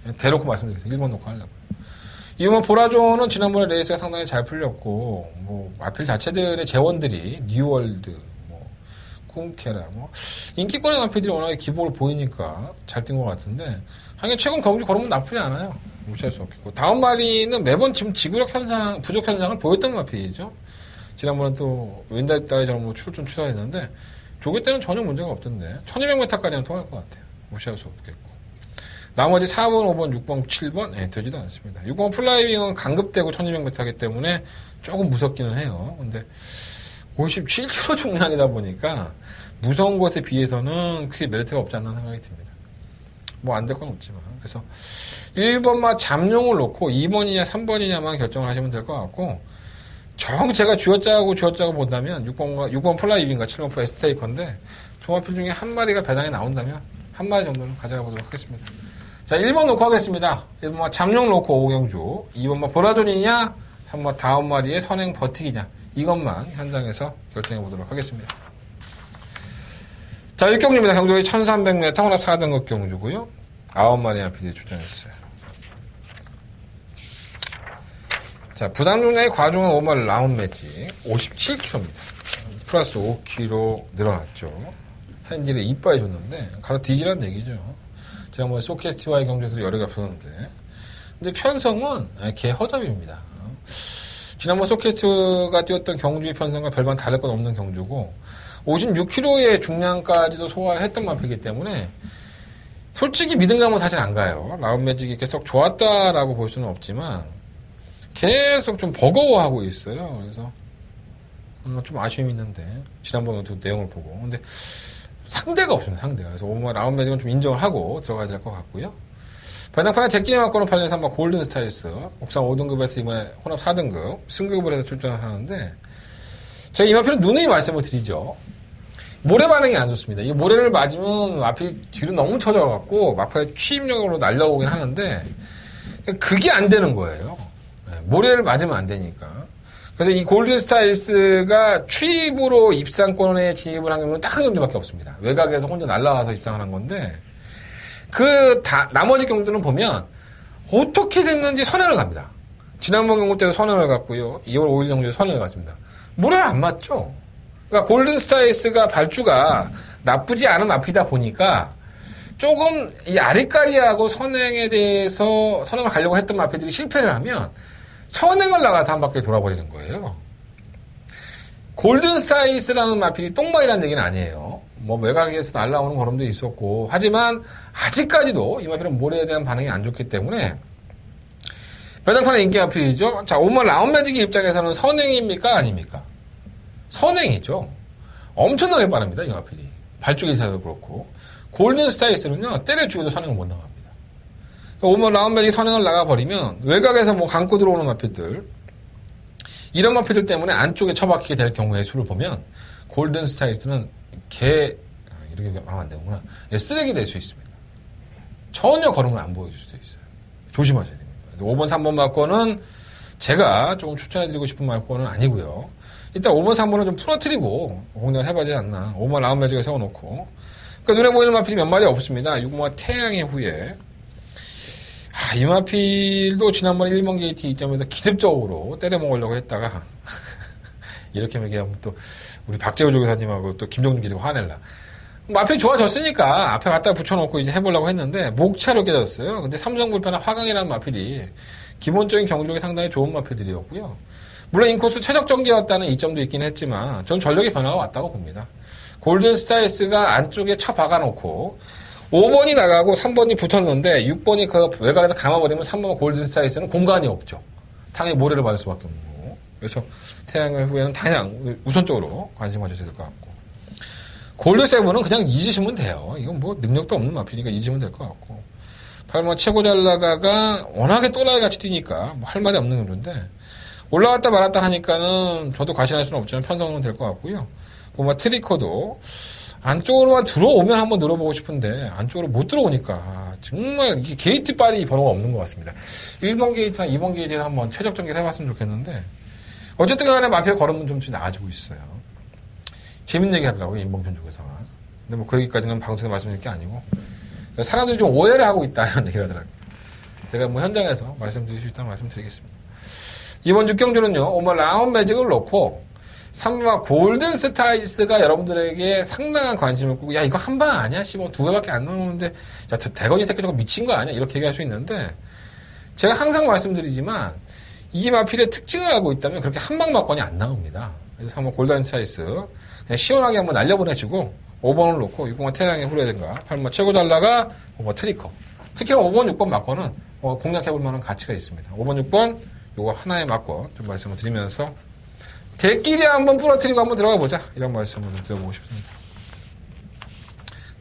네. 대놓고 말씀드리겠습니다. 1번 놓고 하려고요. 이번 보라존은 지난번에 레이스가 상당히 잘 풀렸고, 뭐, 마필 자체들의 재원들이 뉴월드, 뭐, 쿵케라, 뭐, 인기권의 마필들이 워낙에 기복을 보이니까 잘 뛴 것 같은데, 하긴 최근 경주 걸으면 나쁘지 않아요. 무시할 수 없겠고. 다음 마리는 매번 지금 지구력 현상, 부족 현상을 보였던 마필이죠. 지난번에 또 왼달달에처럼 뭐 출전 취소했는데 조개 때는 전혀 문제가 없던데 1200m까지는 통할 것 같아요. 무시할 수 없겠고 나머지 4번, 5번, 6번, 7번 되지도 않습니다. 6번 플라이윙은 강급되고 1200m이기 때문에 조금 무섭기는 해요. 근데 57kg 중량이다 보니까 무서운 것에 비해서는 크게 메리트가 없지 않나 생각이 듭니다. 뭐 안 될 건 없지만. 그래서 1번만 잠룡을 놓고 2번이냐 3번이냐만 결정을 하시면 될 것 같고, 제가 쥐어짜고 본다면 6번 플라이빈가 7번 플라이 스테이커인데 종합필 중에 한 마리가 배당에 나온다면 한 마리 정도는 가져가 보도록 하겠습니다. 자, 1번 놓고 하겠습니다. 1번만 잠룡 놓고 오경주, 2번만 보라존이냐, 3번 다음 마리의 선행 버티기냐, 이것만 현장에서 결정해 보도록 하겠습니다. 자, 6경주입니다. 경주의 1300m 혼합 4등급 경주고요. 9마리 앞이 출전했어요. 자, 부담 중량의 과중한 5마리 라운드 매치 57kg입니다. 플러스 5kg 늘어났죠. 핸질에 이빠이 줬는데 가서 뒤지란 얘기죠. 지난번에 소캐스트와의 경주에서 여러 개 없었는데, 근데 편성은 개 허접입니다. 지난번 소캐스트가 뛰었던 경주의 편성과 별반 다를 것 없는 경주고 56kg의 중량까지도 소화를 했던 마피이기 때문에 솔직히 믿음감은 사실 안 가요. 라운드 매직이 계속 좋았다라고 볼 수는 없지만 계속 좀 버거워하고 있어요. 그래서 좀 아쉬움이 있는데, 지난번에도 내용을 보고. 근데 상대가 없습니다, 상대가. 그래서 오마 라운드 매직은 좀 인정을 하고 들어가야 될 것 같고요. 배당판에 제끼리 맞고는 8년 3번 골든 스타일스, 옥상 5등급에서 이번에 혼합 4등급, 승급을 해서 출전을 하는데, 제가 이 마피는 누누이 말씀을 드리죠. 모래 반응이 안 좋습니다. 이 모래를 맞으면 마피 뒤로 너무 쳐져갖고, 마피가 추임력으로 날려오긴 하는데, 그게 안 되는 거예요. 모래를 맞으면 안 되니까. 그래서 이 골든 스타일스가 추입으로 입상권에 진입을 한 경우는 딱 한 경주밖에 없습니다. 외곽에서 혼자 날라와서 입상을 한 건데, 나머지 경주는 보면 어떻게 됐는지 선행을 갑니다. 지난번 경주 때도 선행을 갔고요. 2월 5일 경주에 선행을 갔습니다. 모래를 안 맞죠. 그러니까 골든 스타일스가 발주가 나쁘지 않은 마피다 보니까 조금 이 아리까리하고 선행에 대해서 선행을 가려고 했던 마피들이 실패를 하면 선행을 나가서 한 바퀴 돌아버리는 거예요. 골든 스타일스라는 마필이 똥마이라는 얘기는 아니에요. 뭐 외곽에서 날라오는 걸음도 있었고, 하지만 아직까지도 이 마필은 모래에 대한 반응이 안 좋기 때문에 배당판의 인기 마필이죠. 자, 오만 라운드 매직의 입장에서는 선행입니까? 아닙니까? 선행이죠. 엄청나게 빠릅니다, 이 마필이. 발주기사도 그렇고. 골든 스타일스는요, 때려 죽여도 선행을 못 나갑니다. 오만 라운드 매직 선행을 나가버리면 외곽에서 뭐 감고 들어오는 마필들, 이런 마피들 때문에 안쪽에 처박히게 될 경우의 수를 보면 골든 스타일스는 이렇게 말하면 안 되는구나. 쓰레기 될 수 있습니다. 전혀 걸음을 안 보여줄 수도 있어요. 조심하셔야 됩니다. 5번, 3번 마커는 제가 조금 추천해드리고 싶은 마커는 아니고요. 일단 5번, 3번은 좀 풀어뜨리고 공략을 해봐야 되지 않나. 5번 라운드 매직을 세워놓고. 그러니까 눈에 보이는 마필이 몇 마리 없습니다. 6번 태양의 후예. 이 마필도 지난번 1번 게이트 이점에서 기습적으로 때려 먹으려고 했다가 이렇게 얘기하면 또 우리 박재호 조교사님하고 또 김정준 기자가 화낼라. 마필이 좋아졌으니까 앞에 갖다 붙여놓고 이제 해보려고 했는데 목차로 깨졌어요. 근데 삼성불펜과 화강이라는 마필이 기본적인 경주력이 상당히 좋은 마필들이었고요. 물론 인코스 최적 전개였다는 이점도 있긴 했지만 전 전력의 변화가 왔다고 봅니다. 골든 스타일스가 안쪽에 쳐 박아놓고 5번이 나가고 3번이 붙었는데 6번이 그 외곽에서 감아버리면 3번 골든 스타일스는 공간이 없죠. 당연히 모래를 받을 수밖에 없는 거고. 그래서 태양의 후에는 당연 우선적으로 관심 가져야 될 것 같고. 골든 세븐은 그냥 잊으시면 돼요. 이건 뭐 능력도 없는 마피니까 잊으면 될 것 같고. 8번 최고 잘 나가가 워낙에 또라이 같이 뛰니까 뭐 할 말이 없는 경주인데 올라왔다 말았다 하니까는 저도 과신할 수는 없지만 편성은 될 것 같고요. 뭐 트리커도 안쪽으로만 들어오면 한번 늘어보고 싶은데 안쪽으로 못 들어오니까 정말 이게 게이트 빨이 번호가 없는 것 같습니다. 1번 게이트나 2번 게이트에서 한번 최적 전개를 해봤으면 좋겠는데 어쨌든 간에 마피아 걸음은 좀 나아지고 있어요. 재밌는 얘기 하더라고요, 임봉준 쪽에서가. 근데 뭐 그 얘기까지는 방송에서 말씀드릴 게 아니고 사람들이 좀 오해를 하고 있다 이런 얘기를 하더라고요. 제가 뭐 현장에서 말씀드릴 수 있다면 말씀드리겠습니다. 이번 6경주는요, 오늘 라운드 매직을 놓고 3번 골든 스타일스가 여러분들에게 상당한 관심을 끌고, 야, 이거 한 방 아니야? 뭐 2배밖에 안 나오는데, 야, 저 대건이 새끼 저거 미친 거 아니야? 이렇게 얘기할 수 있는데, 제가 항상 말씀드리지만, 이 마필의 특징을 알고 있다면 그렇게 한 방 맞건이 안 나옵니다. 그래서 3번 골든 스타일스, 그냥 시원하게 한번 날려보내주고, 5번을 놓고, 6번 태양의 후레든가, 8번 최고 달라가, 5번 트리커. 특히 5번, 6번 맞건은 공략해볼 만한 가치가 있습니다. 5번, 6번, 요거 하나의 맞건 좀 말씀을 드리면서, 대끼리 한번 부러뜨리고 한번 들어가 보자. 이런 말씀을 드려보고 싶습니다.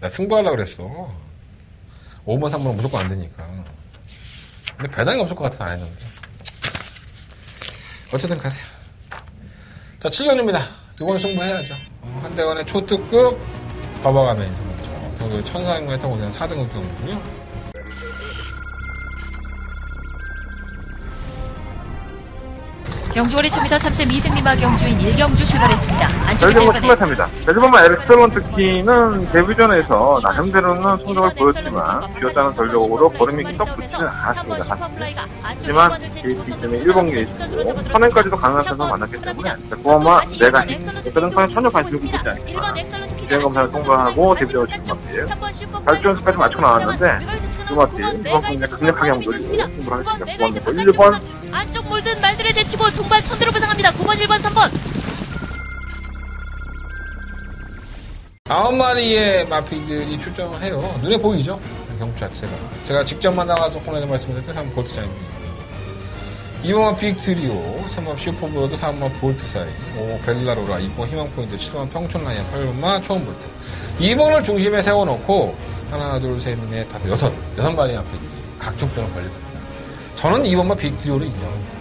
나 승부하려고 그랬어. 5번, 3번은 무조건 안 되니까. 근데 배당이 없을 것 같아서 안 했는데. 어쨌든 가세요. 자, 7경주입니다. 이번 승부해야죠. 한대건의 초특급 더버가면 승부죠. 경주 1400m 공연 4등급 경주고요. 경주거리 1000m 3세 미승미마 경주인 1경주 출발했습니다. 안쪽에 결정은 제일반에 충분합니다. 베르버마 엑셀런 특기는 데뷔전에서 나름대로는 성적을 보였지만 비었다는 전력으로 걸음이 썩 붙지는 않았습니다. 사실. 하지만 게이트 때문에 1번 게이트고 선행까지도 가능한 선수 만났기 때문에 그거만 내가 등판에 전혀 관심을 보이지 않지만 주행 검사를 통과하고 데뷔전을 치는 것들 발전수까지 맞춰 나왔는데 두 마필 이번 경기에 강력하게 한번 노리고 승부를 하겠습니다. 9번 내고 1번 안쪽 몰든 말들을 제치고 동반 선두로 부상합니다. 9번, 1번, 3번. 9마리의 마피들이 출전을 해요. 눈에 보이죠? 경주 자체가. 제가 직접 만나가서 코너에 말씀드렸던 3번 볼트 사인드. 2번 빅트리오, 3번 슈퍼브로드, 4번 볼트 사인, 5번 벨라로라, 2번 희망포인트, 7번 평촌라인, 8번만 초원볼트. 2번을 중심에 세워놓고 하나, 둘, 셋, 넷, 다섯, 여섯 마리의 마피들이 각 축전을 벌리고 저는 2번마 빅트리오를 인정합니다.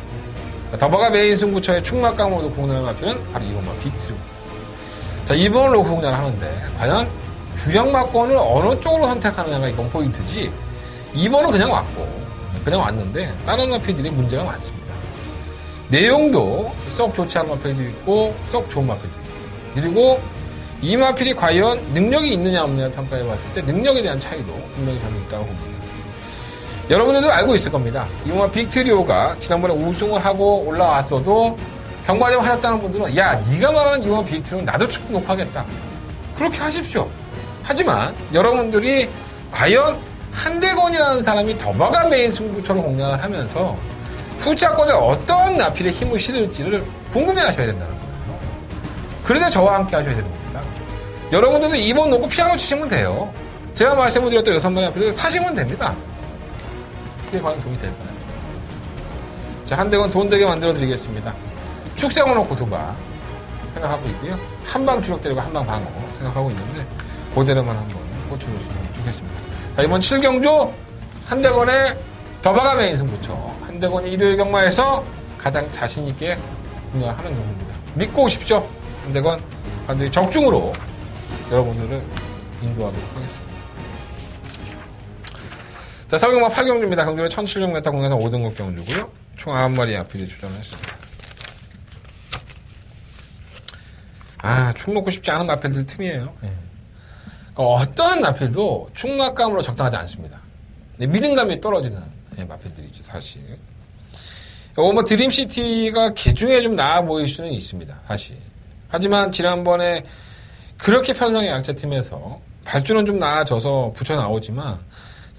더버가 메인 승부처의 충막감으로도 공략을 마피는 바로 2번마 빅트리오입니다. 자, 2번을 놓고 공략을 하는데 과연 주력 막권을 어느 쪽으로 선택하느냐가 이건 포인트지 2번은 그냥 왔는데 다른 마피들이 문제가 많습니다. 내용도 썩 좋지 않은 마피도 있고 썩 좋은 마피도 있고 그리고 이 마필이 과연 능력이 있느냐 없느냐 평가해 봤을 때 능력에 대한 차이도 분명히 좀 있다고 봅니다. 여러분들도 알고 있을 겁니다. 이번 빅트리오가 지난번에 우승을 하고 올라왔어도 경과점 하셨다는 분들은 야 네가 말하는 이번 빅트리오는 나도 축구 놓고 하겠다. 그렇게 하십시오. 하지만 여러분들이 과연 한대건이라는 사람이 더버가 메인 승부처를 공략을 하면서 후차권에 어떤 나필에 힘을 실을지를 궁금해하셔야 된다는 거예요. 그래서 저와 함께 하셔야 되는 겁니다. 여러분들도 2번 놓고 피아노 치시면 돼요. 제가 말씀을 드렸던 6마리 나필을 사시면 됩니다. 그게 과연 돈이 될까요? 자, 한대건 돈 되게 만들어 드리겠습니다. 축생을 놓고 도박 생각하고 있고요. 한방 주력 때리고 한방 방어 생각하고 있는데 그대로만 한번 꽂혀주시면 좋겠습니다. 자, 이번 7경주 한대건의 더바가 메인 승부처 한대건이 일요일 경마에서 가장 자신있게 공략을 하는 경우입니다. 믿고 오십시오. 한대건 반드시 적중으로 여러분들을 인도하도록 하겠습니다. 자, 서경마 8경주입니다. 경주는 1700m 공연한 5등급 경주고요. 총 9마리 앞필이 출전을 했습니다. 축 놓고 싶지 않은 마필들 틈이에요. 예. 그러니까 어떠한 마필도 충막감으로 적당하지 않습니다. 믿음감이 떨어지는 마필들이죠, 사실. 뭐 드림시티가 개중에 좀 나아 보일 수는 있습니다, 사실. 하지만 지난번에 그렇게 편성의 약자팀에서 발주는 좀 나아져서 붙여 나오지만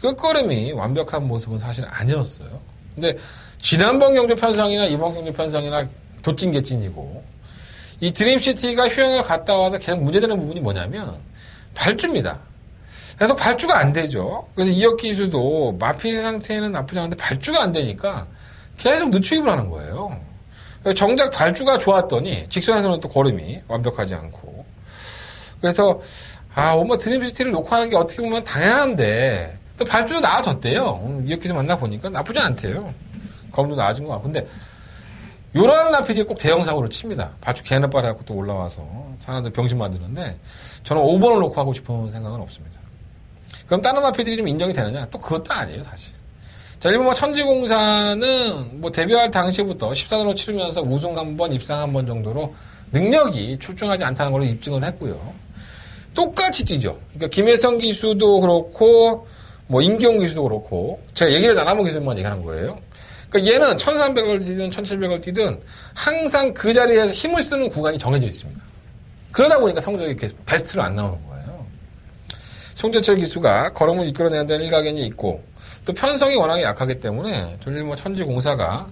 끝걸음이 완벽한 모습은 사실 아니었어요. 근데 지난번 경주 편성이나 이번 경주 편성이나 도찐개찐이고 이 드림시티가 휴양을 갔다 와서 계속 문제되는 부분이 뭐냐면 발주입니다. 그래서 발주가 안 되죠. 그래서 이역 기수도 마필 상태는 나쁘지 않은데 발주가 안 되니까 계속 늦추입을 하는 거예요. 정작 발주가 좋았더니 직선에서는 또 걸음이 완벽하지 않고 그래서 뭐 드림시티를 놓고 하는 게 어떻게 보면 당연한데 또 발주도 나아졌대요. 이역 기수 만나보니까 나쁘지 않대요. 걸음도 나아진 것 같고 근데 요런 나필이 꼭 대형사고를 칩니다. 발주 개나 빨아갖고 또 올라와서 사람들 병신 만드는데 저는 5번을 놓고 하고 싶은 생각은 없습니다. 그럼 다른 나필들이 좀 인정이 되느냐? 또 그것도 아니에요, 사실. 자, 일본 천지공사는 데뷔할 당시부터 14전으로 치르면서 우승 한 번, 입상 한 번 정도로 능력이 출중하지 않다는 걸로 입증을 했고요. 똑같이 뛰죠. 그러니까 김혜성 기수도 그렇고, 임기용 기수도 그렇고, 제가 얘기를 안 하면 기수만 얘기하는 거예요. 그러니까 얘는 1300을 뛰든 1700을 뛰든 항상 그 자리에서 힘을 쓰는 구간이 정해져 있습니다. 그러다 보니까 성적이 계속 베스트로 안 나오는 거예요. 송재철 기수가 걸음을 이끌어내는 데는 일가견이 있고 또 편성이 워낙에 약하기 때문에 전일모 천지공사가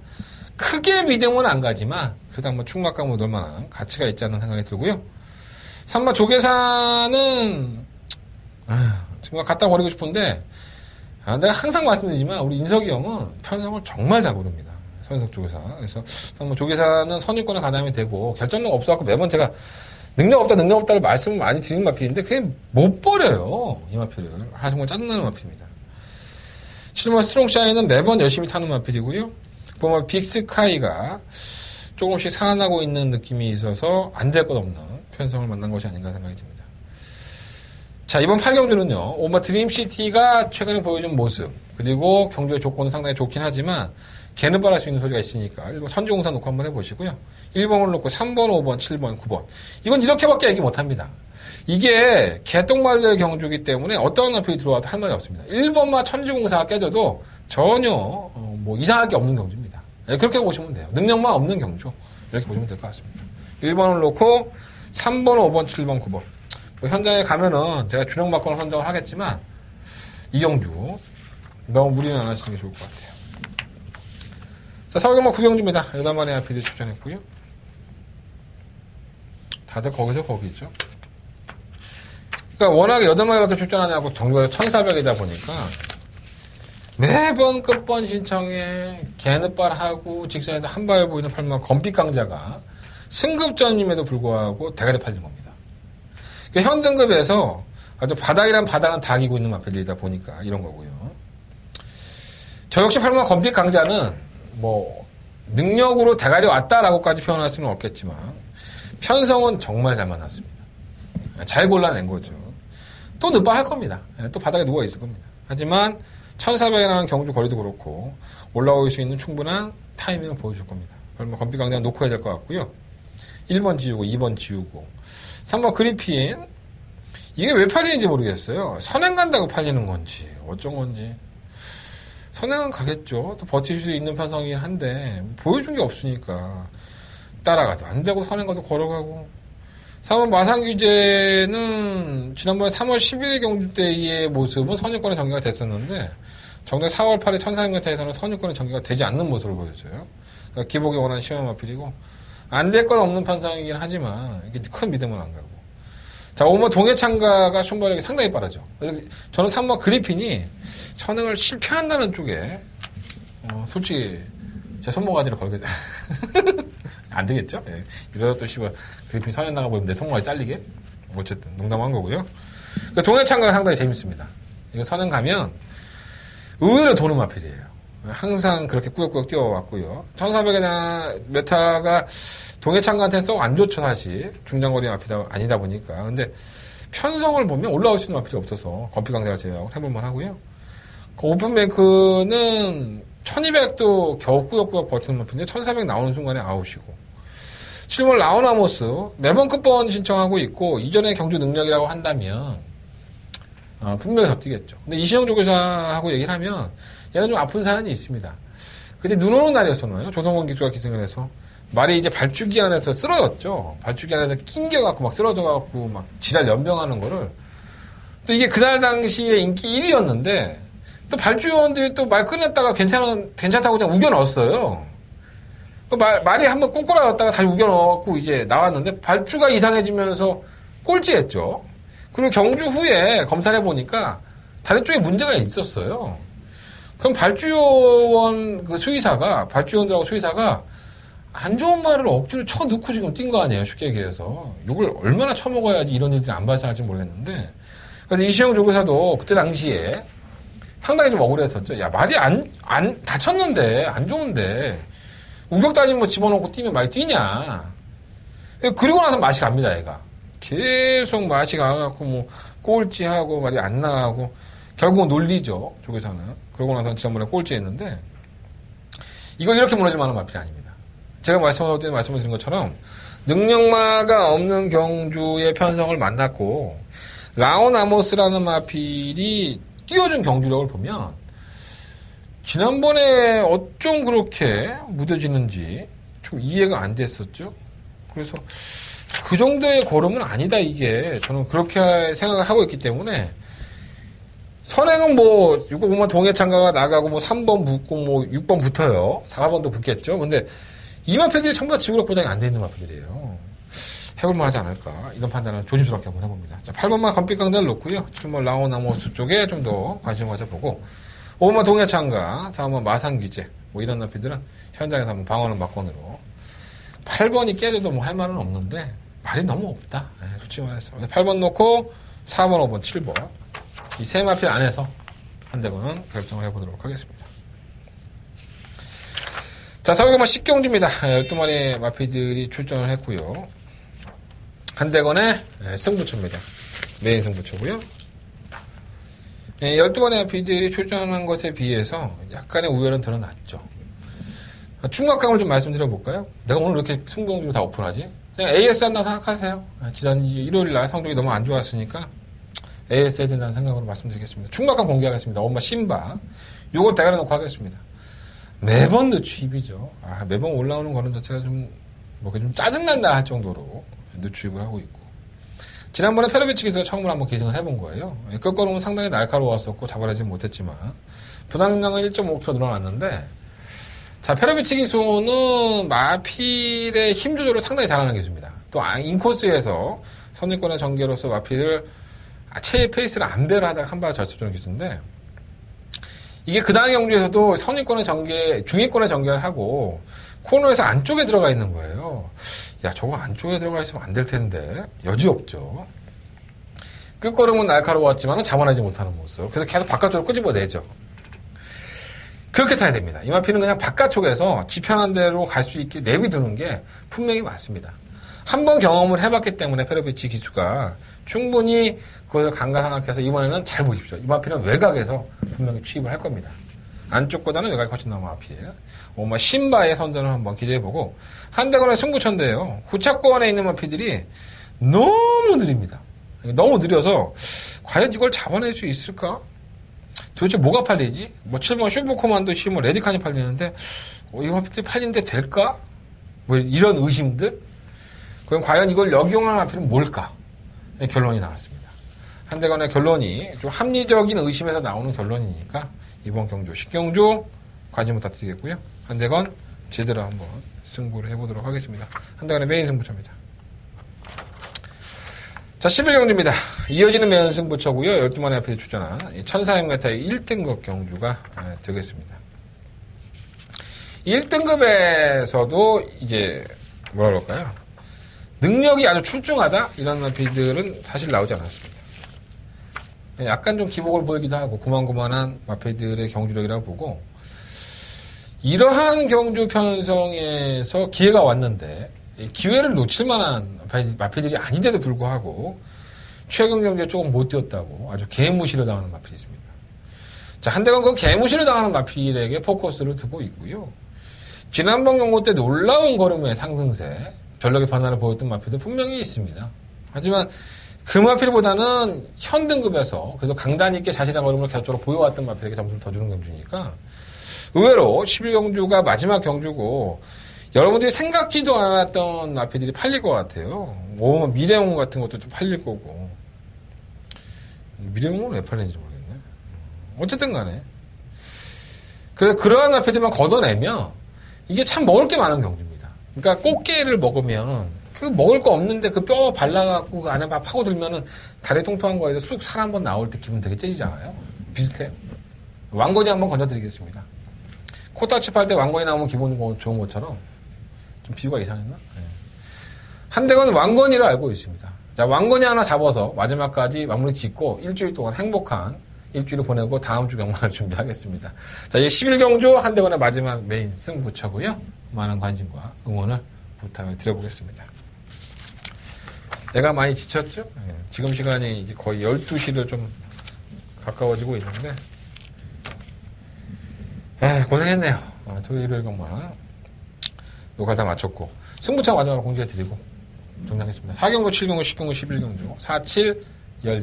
크게 믿음은 안 가지만 그래도 한번 충막감으로 넣을 만한 가치가 있지 않나 생각이 들고요. 3번 조계사는 정말 갖다 버리고 싶은데 내가 항상 말씀드리지만 우리 인석이 형은 편성을 정말 잘 고릅니다. 서인석 조교사. 그래서 뭐 조교사는 선임권에 가담이 되고 결정력 없어갖고 매번 제가 능력 없다를 말씀을 많이 드리는 마필인데 그게 못 버려요. 이 마필을. 정말 짜증나는 마필입니다. 7번 스트롱샤이는 매번 열심히 타는 마필이고요. 보면 빅스카이가 조금씩 살아나고 있는 느낌이 있어서 안 될 것 없는 편성을 만난 것이 아닌가 생각이 듭니다. 자, 이번 8경주는요. 오마 드림시티가 최근에 보여준 모습 그리고 경주의 조건은 상당히 좋긴 하지만 개는 빨할 수 있는 소리가 있으니까 1번 천지공사 놓고 한번 해보시고요. 1번을 놓고 3번, 5번, 7번, 9번 이건 이렇게밖에 얘기 못합니다. 이게 개똥말들 경주기 때문에 어떤 마필이 들어와도 할 말이 없습니다. 1번만 천지공사가 깨져도 전혀 뭐 이상할 게 없는 경주입니다. 그렇게 보시면 돼요. 능력만 없는 경주 이렇게 보시면 될 것 같습니다. 1번을 놓고 3번, 5번, 7번, 9번 뭐 현장에 가면은 제가 주력 막건을 선정을 하겠지만 이 경주 너무 무리는 안 하시는 게 좋을 것 같아요. 자, 서울경마 9경주입니다. 8마리 아피드 추천했고요. 다들 거기서 거기죠. 그러니까 워낙에 8마리밖에 출전하냐고 정도가 1,400이다 보니까 매번 끝번 신청에 개느발하고 직선에서 한 발 보이는 팔만 검빛 강자가 승급전임에도 불구하고 대가리 팔린 겁니다. 그러니까 현 등급에서 아주 바닥이란 바닥은 다 기고 있는 마필이다 보니까 이런 거고요. 저 역시 팔만 검빛 강자는 뭐 능력으로 대가리 왔다라고까지 표현할 수는 없겠지만 편성은 정말 잘 만났습니다. 잘 골라낸 거죠. 또 늦발할 겁니다. 또 바닥에 누워 있을 겁니다. 하지만 1,400이라는 경주 거리도 그렇고 올라올 수 있는 충분한 타이밍을 보여줄 겁니다. 그러면 검빛 강자는 놓고 해야 될 것 같고요. 1번 지우고 2번 지우고 3번 그리핀 이게 왜 팔리는지 모르겠어요. 선행 간다고 팔리는 건지 어쩐 건지 선행은 가겠죠. 또 버틸 수 있는 편성이긴 한데 보여준 게 없으니까 따라가도 안 되고 선행 가도 걸어가고 3번 마산규제는 지난번에 3월 11일 경주 때의 모습은 선유권에 전개가 됐었는데 정작 4월 8일 1400m에서는 선유권에 전개가 되지 않는 모습을 보여줘요. 그러니까 기복이 원하는 시험 마필이고 안 될 건 없는 편성이긴 하지만 이게 큰 믿음은 안 가고 자 5번 동해창가가 순발력이 상당히 빠르죠. 그래서 저는 3번 그리핀이 선행을 실패한다는 쪽에 솔직히 제 손모가지를 걸게 안 되겠죠? 예. 이러다 또 씨발 그리핀 선행 나가버리면 내 손모가지 잘리게? 어쨌든 농담한 거고요. 그러니까 동해창가가 상당히 재밌습니다. 이거 선행 가면 의외로 도는 마필이에요. 항상 그렇게 꾸역꾸역 뛰어왔고요. 1400의 메타가 동해창가한테는 썩 안 좋죠, 사실. 중장거리 마필이 아니다 보니까. 근데 편성을 보면 올라올 수 있는 마필이 없어서 검피 강자를 제외하고 해볼만 하고요. 그 오픈메이크는 1200도 겨우 꾸역꾸역 버티는 마필인데 1400 나오는 순간에 아웃이고. 7번 라오나모스 매번 끝번 신청하고 있고 이전에 경주 능력이라고 한다면 분명히 더 뛰겠죠. 근데 이시영 조교사하고 얘기를 하면 얘는 좀 아픈 사연이 있습니다. 그때 눈 오는 날이었었나요? 조성원 기수가 기승을 해서 말이 이제 발주기 안에서 쓰러졌죠. 발주기 안에서 낑겨갖고 막 쓰러져갖고 막 지랄 연병하는 거를 또 이게 그날 당시에 인기 1위였는데 또 발주요원들이 또 말 끊었다가 괜찮다고 그냥 우겨 넣었어요. 말이 한번 꽁꼬라였다가 다시 우겨 넣었고 이제 나왔는데 발주가 이상해지면서 꼴찌했죠. 그리고 경주 후에 검사를 해보니까 다리 쪽에 문제가 있었어요. 그럼 발주요원 발주요원들하고 수의사가 안 좋은 말을 억지로 쳐넣고 지금 뛴 거 아니에요, 쉽게 얘기해서. 욕을 얼마나 쳐먹어야지 이런 일들이 안 발생할지 모르겠는데. 그래서 이시영 조교사도 그때 당시에 상당히 좀 억울했었죠. 야, 말이 다쳤는데, 안 좋은데, 우격다짐 뭐 집어넣고 뛰면 많이 뛰냐. 그리고 나서 맛이 갑니다, 얘가. 계속 맛이 가갖고 뭐, 꼴찌하고 말이 안 나가고, 결국은 놀리죠, 조교사는. 그러고 나서 지난번에 꼴찌했는데, 이거 이렇게 무너질 만한 마필이 아닙니다. 제가 말씀을 드린 것처럼, 능력마가 없는 경주의 편성을 만났고, 라오나모스라는 마필이 띄워준 경주력을 보면, 지난번에 어쩜 그렇게 무뎌지는지 좀 이해가 안 됐었죠. 그래서 그 정도의 걸음은 아니다, 이게. 저는 그렇게 생각을 하고 있기 때문에, 선행은 뭐, 6번 보면 동해창가가 나가고, 뭐, 3번 붙고, 뭐, 6번 붙어요. 4번도 붙겠죠. 근데, 이 마패들이 전부 다 지구력 보장이 안 돼 있는 마패들이에요. 해볼만 하지 않을까. 이런 판단을 조심스럽게 한번 해봅니다. 자, 8번만 검빛강자를 놓고요. 7번 라오나모스 쪽에 좀 더 관심을 가져보고, 5번 동해창가, 4번 마산규제, 뭐 이런 나피들은 현장에서 한번 방어는 막건으로. 8번이 깨져도 뭐 할 말은 없는데, 말이 너무 없다. 솔직히 말해서. 8번 놓고, 4번, 5번, 7번. 이 세 마필 안에서 한 대거는 결정을 해보도록 하겠습니다. 자, 서울경마 10경주입니다. 12마리의 마피들이 출전을 했고요. 한 대건의 승부처입니다. 메인 승부처고요. 12마리의 마피들이 출전한 것에 비해서 약간의 우열은 드러났죠. 충격감을 좀 말씀드려볼까요? 내가 오늘 왜 이렇게 승부경주 다 오픈하지? 그냥 AS 한다고 생각하세요. 지난 일요일날 성적이 너무 안 좋았으니까 AS 해야 된다는 생각으로 말씀드리겠습니다. 충격감 공개하겠습니다. 엄마 신바. 요거 대가리 놓고 하겠습니다. 매번 늦추입이죠. 매번 올라오는 거는 자체가 좀 짜증난다 할 정도로 늦추입을 하고 있고. 지난번에 페르비치 기수가 처음으로 한번 기승을 해본 거예요. 끝걸음은 상당히 날카로웠었고 잡아내지 못했지만 부담량은 1.5kg 늘어났는데, 자, 페르비치 기수는 마필의 힘 조절을 상당히 잘하는 기수입니다. 또 인코스에서 선입권의 전개로서 마필을 체의 페이스를 안 배를 하다가 한 발을 절수주는 기수인데, 이게 그 다음 경주에서도 선입권의 전개, 중위권의 전개를 하고 코너에서 안쪽에 들어가 있는 거예요. 야, 저거 안쪽에 들어가 있으면 안 될 텐데 여지없죠. 끝걸음은 날카로웠지만 잡아내지 못하는 모습. 그래서 계속 바깥쪽으로 끄집어내죠. 그렇게 타야 됩니다. 이 마피는 그냥 바깥쪽에서 지편한 대로 갈 수 있게 내비두는 게 분명히 맞습니다. 한번 경험을 해봤기 때문에 페르비치 기수가 충분히 그것을 감가상각해서 이번에는 잘 보십시오. 이 마필은 외곽에서 분명히 취입을 할 겁니다. 안쪽보다는 외곽이 훨씬 더 마필. 신바의 선전을 한번 기대해보고, 한대건의 승부처인데요. 후차권에 있는 마필들이 너무 느립니다. 너무 느려서 과연 이걸 잡아낼 수 있을까? 도대체 뭐가 팔리지? 7번 슈퍼코만도 뭐 레디칸이 팔리는데 이 마필들이 팔리는데 될까? 뭐 이런 의심들? 그럼 과연 이걸 역용할 마필은 뭘까? 결론이 나왔습니다. 한대건의 결론이 좀 합리적인 의심에서 나오는 결론이니까 이번 경주 10경주 관심 부탁드리겠고요. 한대건 제대로 한번 승부를 해보도록 하겠습니다. 한대건의 메인 승부처입니다. 자, 11경주입니다. 이어지는 메인 승부처고요. 12마리 앞에 출전한 1400m의 1등급 경주가 되겠습니다. 1등급에서도 이제 뭐라 그럴까요? 능력이 아주 출중하다? 이런 마필들은 사실 나오지 않았습니다. 약간 좀 기복을 보이기도 하고 고만고만한 마필들의 경주력이라고 보고, 이러한 경주 편성에서 기회가 왔는데 기회를 놓칠 만한 마필들이 아닌데도 불구하고 최근 경주에 조금 못 뛰었다고 아주 개무시를 당하는 마필이 있습니다. 자, 한대건 그 개무시를 당하는 마필에게 포커스를 두고 있고요. 지난번 경고 때 놀라운 걸음의 상승세, 전력의 변화를 보였던 마필도 분명히 있습니다. 하지만 그 마필보다는 현 등급에서 그래도 강단 있게 자신의 걸음을 계속적으로 보여왔던 마필에게 점수를 더 주는 경주니까 의외로 11경주가 마지막 경주고 여러분들이 생각지도 않았던 마필들이 팔릴 것 같아요. 미래홍 같은 것도 좀 팔릴 거고. 미래홍은 왜 팔리는지 모르겠네. 어쨌든 간에 그러한 마필들만 걷어내면 이게 참 먹을 게 많은 경주입니다. 그러니까 꽃게를 먹으면 그 먹을 거 없는데 그 뼈 발라갖고 그 안에 막 파고들면은 다리 통통한 거에서 쑥 살 한번 나올 때 기분 되게 째지잖아요. 비슷해요. 왕건이 한번 건져드리겠습니다. 코타치 팔 때 왕건이 나오면 기분 좋은 것처럼 좀 비유가 이상했나? 네. 한대건 왕건이를 알고 있습니다. 자, 왕건이 하나 잡아서 마지막까지 마무리 짓고 일주일 동안 행복한 일주일을 보내고 다음 주 경마를 준비하겠습니다. 자, 이제 11경주 한대건의 마지막 메인 승부처고요. 많은 관심과 응원을 부탁을 드려보겠습니다. 애가 많이 지쳤죠? 네. 지금 시간이 이제 거의 12시를 좀 가까워지고 있는데, 고생했네요. 토요일 경마 녹화 다 마쳤고, 승부처 마지막으로 공개해드리고 정리하겠습니다. 4경주, 7경주, 10경주, 11경주, 4, 7, 11,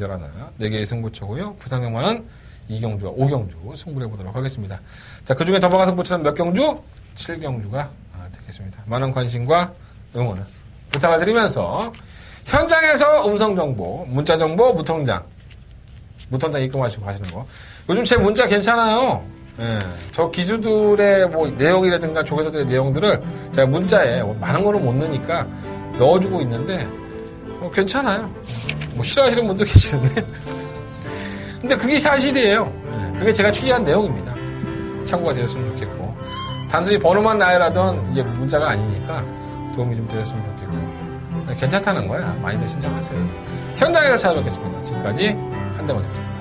4개의 승부처고요. 부산 경마는 2경주와 5경주 승부를 해보도록 하겠습니다. 자, 그 중에 더블 승부처는 몇 경주? 7경주가 되겠습니다. 많은 관심과 응원을 부탁을 드리면서 현장에서 음성정보, 문자정보, 무통장 입금하시고 가시는 거. 요즘 제 문자 괜찮아요. 예, 저 기수들의 뭐 내용이라든가 조교사들의 내용들을 제가 문자에 많은 거는 못 넣으니까 넣어주고 있는데 괜찮아요. 뭐 싫어하시는 분도 계시는데 근데 그게 사실이에요. 예, 그게 제가 취재한 내용입니다. 참고가 되었으면 좋겠고 단순히 번호만 나열하던 이게 문자가 아니니까 도움이 좀 되었으면 좋겠고 괜찮다는 거야. 많이들 신청하세요. 현장에서 찾아뵙겠습니다. 지금까지 한대원이었습니다.